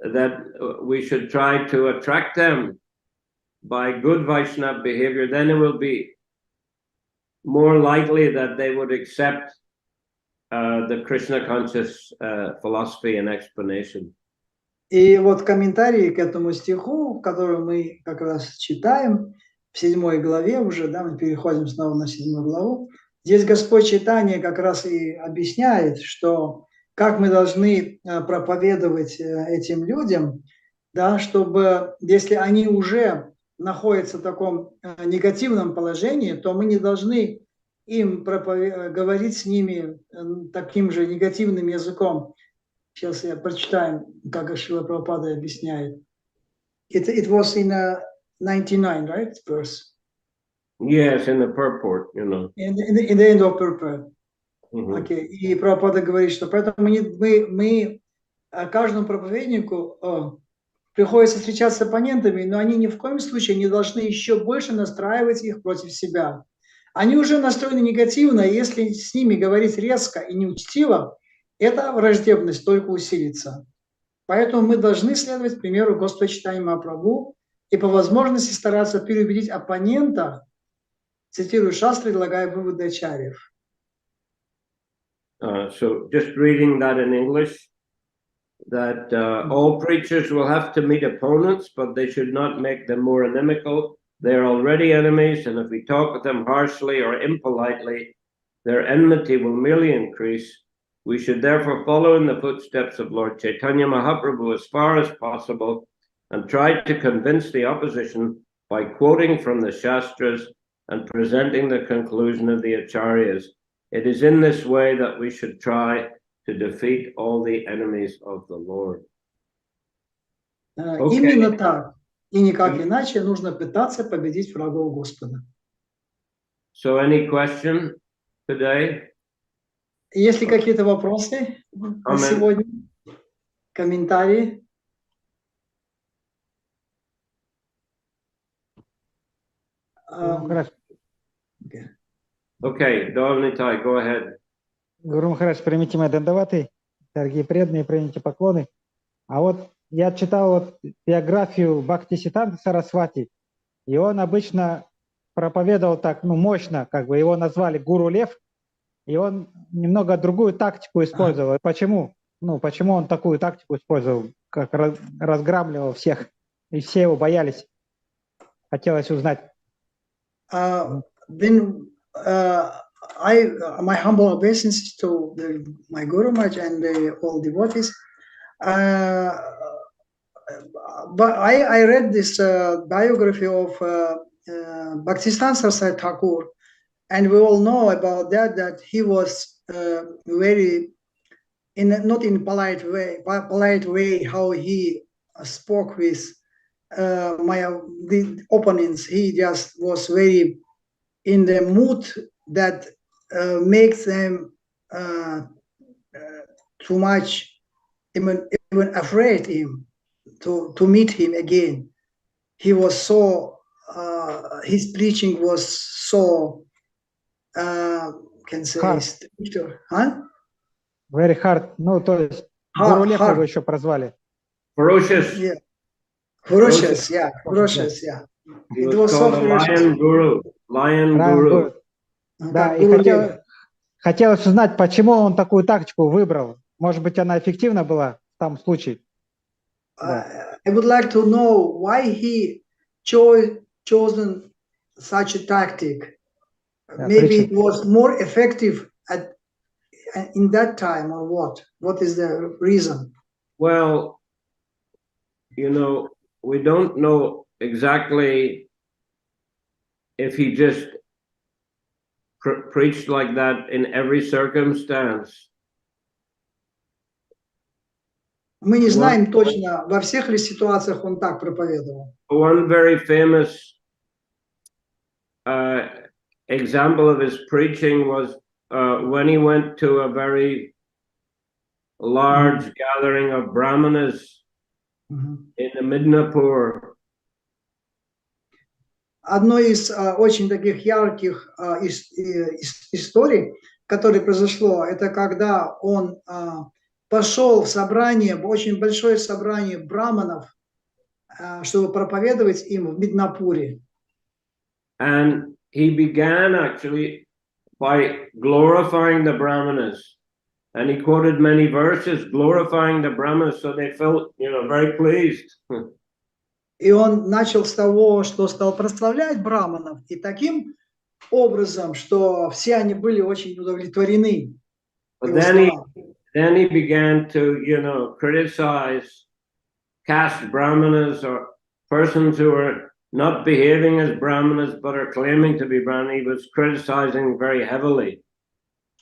Speaker 2: that we should try to attract them by good Vaishnava behavior. Then it will be more likely that they would accept the Krishna conscious philosophy and explanation.
Speaker 1: И вот комментарии к этому стиху, который мы как раз читаем в 7 главе уже, да, мы переходим снова на 7 главу. Здесь Господь Чайтаньи как раз и объясняет, что как мы должны проповедовать этим людям, да, чтобы, если они уже находятся в таком негативном положении, то мы не должны им говорить с ними таким же негативным языком. Сейчас я прочитаю, как Шрила Прабхупада объясняет. It was in 99, right, verse?
Speaker 2: Yes, in the purport,
Speaker 1: In the end of purport. Okay. И Прабхупада говорит, что поэтому мы каждому проповеднику приходится встречаться с оппонентами, но они ни в коем случае не должны еще больше настраивать их против себя. Они уже настроены негативно, и если с ними говорить резко и неучтиво, эта враждебность только усилится. Поэтому мы должны следовать примеру Господа Чайтаньи Махапрабху и по возможности стараться переубедить оппонента, цитирую шастры, излагая выводы ачарьев.
Speaker 2: So just reading that in English, that all preachers will have to meet opponents, but they should not make them more inimical. They are already enemies, and if we talk with them harshly or impolitely, their enmity will merely increase. We should therefore follow in the footsteps of Lord Chaitanya Mahaprabhu as far as possible and try to convince the opposition by quoting from the Shastras and presenting the conclusion of the Acharyas. It is in this way that we should try to defeat all the enemies of the Lord.
Speaker 1: Okay. Именно так, и никак иначе нужно пытаться победить врагов Господа.
Speaker 2: So any question today?
Speaker 1: Есть ли какие-то вопросы на сегодня? Комментарии?
Speaker 2: Okay, Dovnitai, go ahead.
Speaker 3: Гуру Махарадж, примите мои дандаваты, дорогие преданные, примите поклоны. А вот я читал вот биографию Бхактиведанта Сарасвати, и он обычно проповедовал так, мощно, как бы его назвали Гуру Лев, и он немного другую тактику использовал. Почему? Почему он такую тактику использовал, как разграбливал всех, и все его боялись? Хотелось узнать.
Speaker 1: My humble obeisances to my Guru Maharaj and all devotees. But I read this biography of Bhaktivedanta Saraswati Thakur, and we all know about that he was very, not in polite way, how he spoke with the opponents. He just was very in the mood that makes them too much, even afraid him to meet him again. He was so, his preaching was so, can say,
Speaker 3: Very hard. То есть Гуру Лев его еще прозвали.
Speaker 2: Ferocious.
Speaker 1: Yeah. Ferocious, yeah. Ferocious, yeah. It was so ferocious.
Speaker 2: Lion Guru.
Speaker 3: Да, и хотелось узнать, почему он такую тактику выбрал. Может быть, она эффективна была в том случае.
Speaker 1: I would like to know why he chosen such a tactic. Maybe it was more effective in that time, or what? What is the reason?
Speaker 2: Well, you know, we don't know exactly if he just preached like that in every circumstance.
Speaker 1: Мы не знаем точно, во всех ли ситуациях он так проповедовал.
Speaker 2: One very famous example of his preaching was when he went to a very large gathering of Brahmanas in the Midnapur.
Speaker 1: Одной из очень таких ярких историй, которое произошло, это когда он пошел в собрание, очень большое собрание браманов, чтобы проповедовать им в Миднапуре.
Speaker 2: And he began actually by glorifying the Brahmanas. And he quoted many verses glorifying the Brahmanas, so they felt, you know, very pleased.
Speaker 1: И он начал с того, что стал прославлять браманов, и таким образом, что все они были очень удовлетворены.
Speaker 2: But then he began to, you know, criticize caste Brahmanas or persons who are not behaving as Brahmanas but are claiming to be Brahman. He was criticizing very heavily.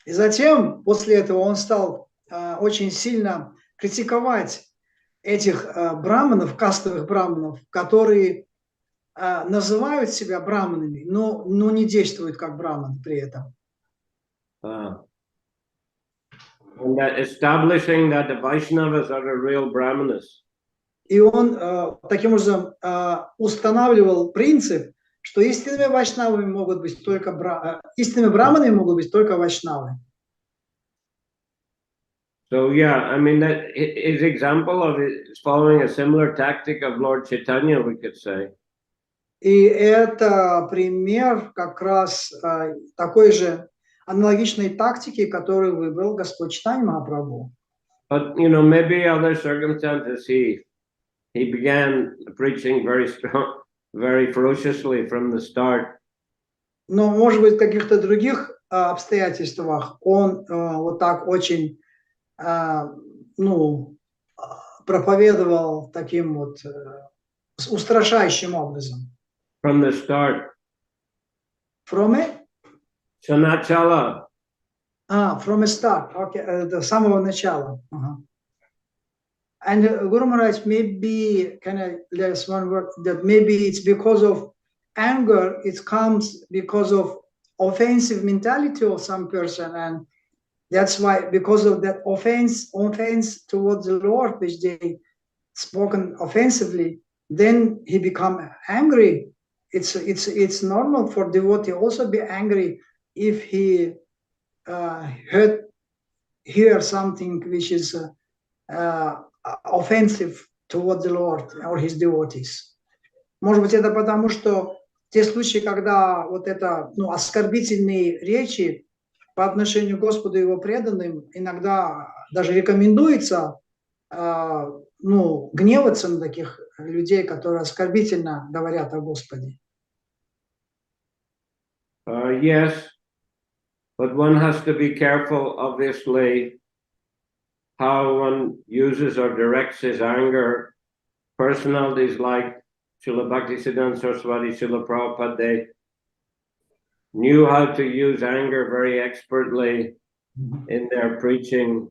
Speaker 1: И затем, после этого, он стал очень сильно критиковать этих браманов, кастовых браманов, которые называют себя браманами, но не действуют как браманы при этом.
Speaker 2: And that establishing that the Vaishnavas are the real Brahmanas.
Speaker 1: И он таким образом устанавливал принцип, что истинными вайшнавами могут быть только истинными браманами могут быть только вайшнавы.
Speaker 2: So yeah, I mean that his example of it is following a similar tactic of Lord Chaitanya, we could say.
Speaker 1: И это пример как раз такой же аналогичной тактики, которую выбрал Господь Чайтаньи Махапрабху.
Speaker 2: But you know, maybe other circumstances he began preaching very strong, very ferociously from the start.
Speaker 1: Но, может быть, в каких-то других обстоятельствах он вот так очень, проповедовал таким вот устрашающим образом.
Speaker 2: From the start.
Speaker 1: From it?
Speaker 2: Sanachala.
Speaker 1: From a start. Okay, до самого начала. And Guru Maharaj, maybe, can I let us one word, that maybe it's because of anger, it comes because of offensive mentality of some person, and that's why, because of that offense towards the Lord, which they spoken offensively, then he become angry. It's normal for devotee also be angry if he hear something which is offensive towards the Lord or his devotees. Может быть, это потому, что те случаи, когда вот это, оскорбительные речи по отношению к Господу и его преданным, иногда даже рекомендуется, гневаться на таких людей, которые оскорбительно говорят о Господе.
Speaker 2: Yes, but one has to be careful, obviously, how one uses or directs his anger. Personalities like Srila Bhaktisiddhanta Saraswati, Srila Prabhupada knew how to use anger very expertly in their preaching.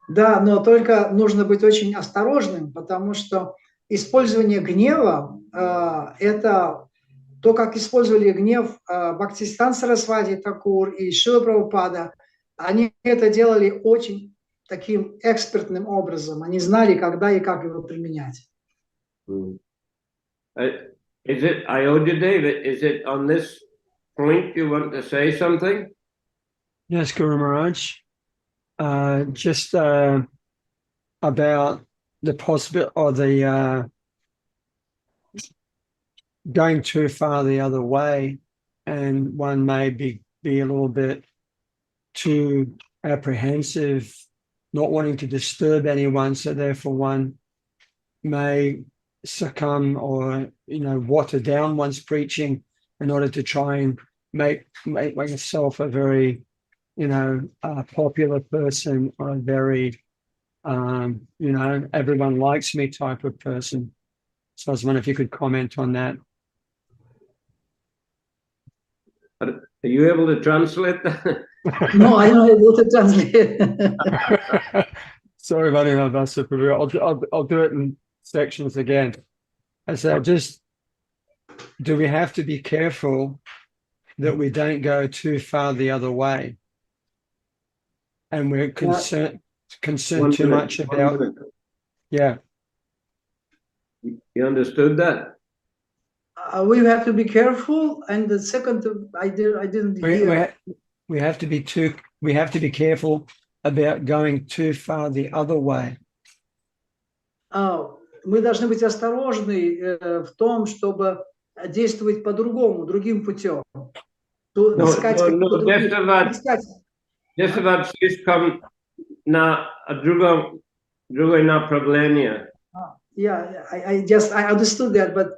Speaker 1: Да, но только нужно быть очень осторожным, потому что использование гнева это то, как использовали гнев Бхактисиддханта Сарасвати Такур и Шрила Прабхупада. Они это делали очень таким экспертным образом. Они знали, когда и как его применять.
Speaker 2: Is it, Ayodhya David, is it on this point you want to say something?
Speaker 4: Yes, Guru Maharaj. Just about the possibility or the going too far the other way, and one may be be a little bit too apprehensive, not wanting to disturb anyone, so therefore one may succumb or, water down one's preaching in order to try and make yourself a very, a popular person or a very, everyone likes me type of person. So I was wondering if you could comment on that.
Speaker 2: Are you able to translate that?
Speaker 1: No, I'm not able to translate.
Speaker 4: Sorry about it. I'll do it in sections again. I said, do we have to be careful that we don't go too far the other way? And we're concerned too much about, yeah.
Speaker 2: You understood that?
Speaker 1: We have to be careful, and the second, I didn't hear.
Speaker 4: We have to be careful about going too far the other way.
Speaker 1: Мы должны быть осторожны в том, чтобы действовать по-другому, другим путем.
Speaker 2: Действовать слишком на другое направление.
Speaker 1: Yeah, I understood that, but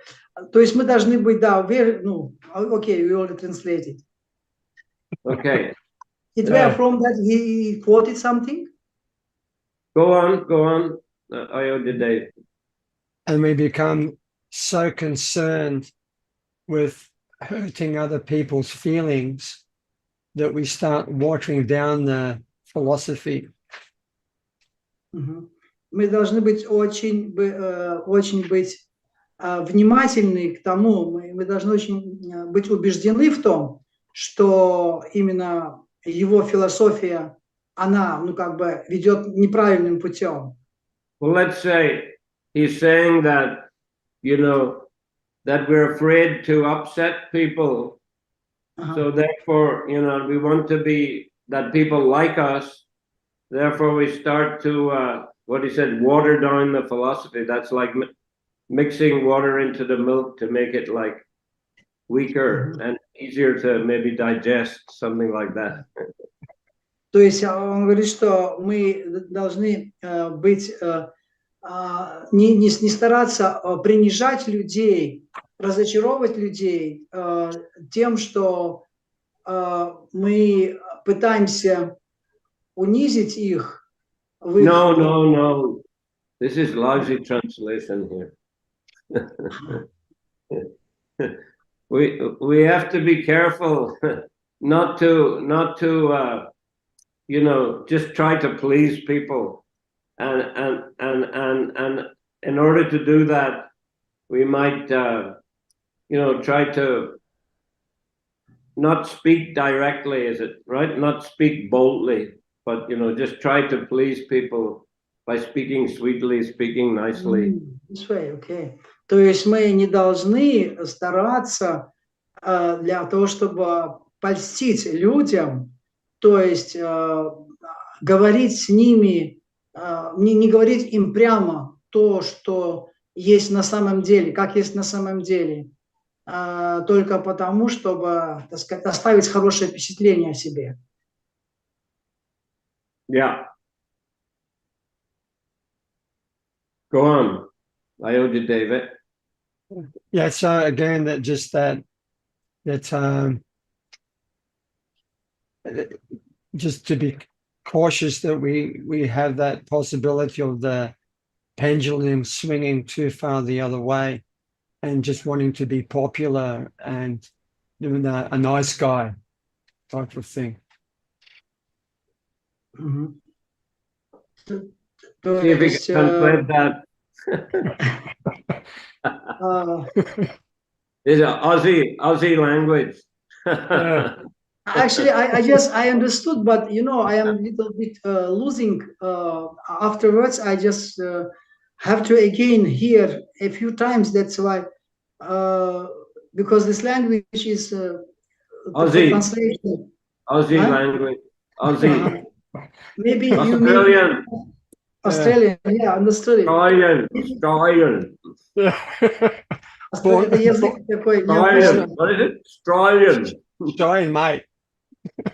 Speaker 1: то есть мы должны быть, okay, we already translated.
Speaker 2: Okay.
Speaker 1: It were from that he quoted something?
Speaker 2: Go on. Ayodhya.
Speaker 4: And we become so concerned with hurting other people's feelings that we start watering down the philosophy.
Speaker 1: Мы должны быть очень быть внимательны к тому, мы должны очень быть убеждены в том, что именно его философия, она, ведет неправильным путем.
Speaker 2: Well, let's say he's saying that, that we're afraid to upset people. So therefore, we want to be, that people like us. Therefore, we start to, what he said, water down the philosophy. That's like mixing water into the milk to make it like weaker and easier to maybe digest, something like that.
Speaker 1: То есть он говорит, что мы должны быть, не стараться принижать людей, разочаровывать людей тем, что мы пытаемся унизить их.
Speaker 2: No. This is lousy translation here. We have to be careful not to just try to please people, and in order to do that, we might try to not speak directly, is it right? Not speak boldly, but just try to please people by speaking sweetly, speaking nicely.
Speaker 1: This way, okay. То есть мы не должны стараться для того, чтобы польстить людям, то есть говорить с ними, не говорить им прямо то, что есть на самом деле, как есть на самом деле, только потому, чтобы, так сказать, оставить хорошее впечатление о себе.
Speaker 2: Yeah. Go on, Ayodhya David.
Speaker 4: Yeah, so again, that just to be cautious that we have that possibility of the pendulum swinging too far the other way and just wanting to be popular and doing a nice guy type of thing.
Speaker 2: See if we can translate that. It's an Aussie language.
Speaker 1: Actually, I understood, but I am a little bit losing afterwards. I just have to again hear a few times. That's why, because this language is
Speaker 2: Aussie
Speaker 1: translation.
Speaker 2: Aussie language. Aussie.
Speaker 1: Maybe
Speaker 2: Australian.
Speaker 1: Australian, yeah, understood it.
Speaker 2: Australian.
Speaker 1: Это язык такой.
Speaker 2: What is it? Australian.
Speaker 4: Australian, mate.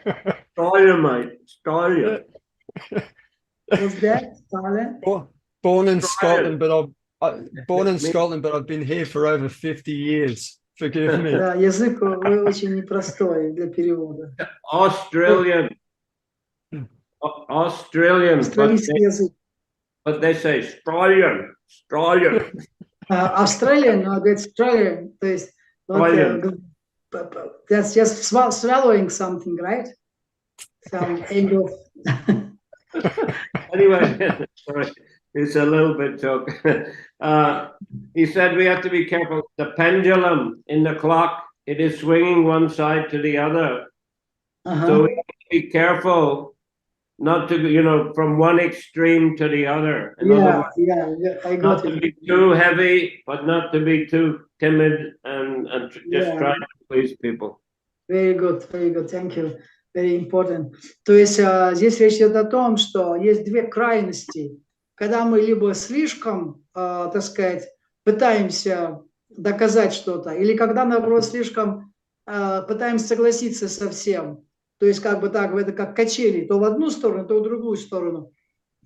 Speaker 2: Australia, mate. Australia.
Speaker 1: What's that, Stalin?
Speaker 4: Born in
Speaker 2: Australia.
Speaker 4: Scotland, but I've been here for over 50 years. Forgive me.
Speaker 1: Да, язык очень непростой для перевода.
Speaker 2: Australian. Australian.
Speaker 1: Австралийский язык.
Speaker 2: But they say Australian. Australian.
Speaker 1: Australian, но говорит Australian, то есть вот,
Speaker 2: Australian.
Speaker 1: that's just swallowing something, right? Some end of
Speaker 2: Anyway, sorry, it's a little bit joke. He said we have to be careful. The pendulum in the clock, it is swinging one side to the other. So we have to be careful not to, from one extreme to the other. In other words,
Speaker 1: I
Speaker 2: not
Speaker 1: got
Speaker 2: to
Speaker 1: it.
Speaker 2: be too heavy, but not to be too timid and just try to please people.
Speaker 1: Very good, thank you. Very important. То есть здесь речь идет о том, что есть две крайности. Когда мы либо слишком, так сказать, пытаемся доказать что-то, или когда, наоборот, слишком пытаемся согласиться со всем. То есть как бы так, это как качели, то в одну сторону, то в другую сторону.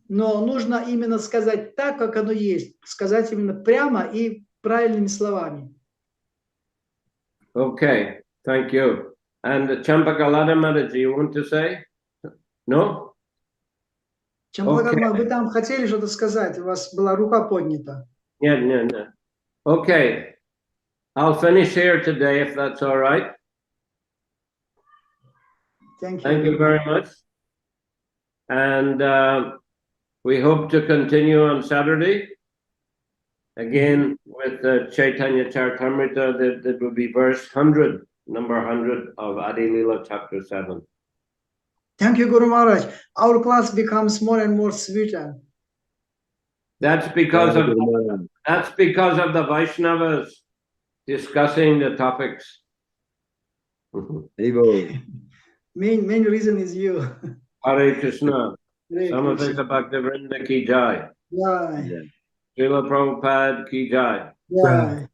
Speaker 1: Но нужно именно сказать так, как оно есть. Сказать именно прямо и правильными словами.
Speaker 2: Okay, thank you. And Champakalada Mataji, you want to say? No?
Speaker 1: Чампалагарма, вы там хотели что-то сказать? У вас была рука поднята.
Speaker 2: Yeah. Okay, I'll finish here today if that's all right.
Speaker 1: Thank
Speaker 2: you very much. And we hope to continue on Saturday. Again, with the Chaitanya Charitamrita, that will be verse 100, number 100 of Adi-lila, chapter 7.
Speaker 1: Thank you, Guru Maharaj. Our class becomes more and more sweeter.
Speaker 2: That's because of the Vaishnavas discussing the topics.
Speaker 1: Main reason is you.
Speaker 2: Hare Krishna.
Speaker 1: Hare
Speaker 2: Samaveta Bhaktivinoda ki jai.
Speaker 1: Jai.
Speaker 2: Shrila Prabhupada ki jai.
Speaker 1: Jai.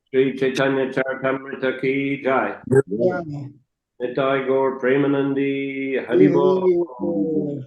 Speaker 2: Sri Chaitanya Charitamrita ki jai.
Speaker 1: Jai.
Speaker 2: Nitai Gaur Premanandi Haribol.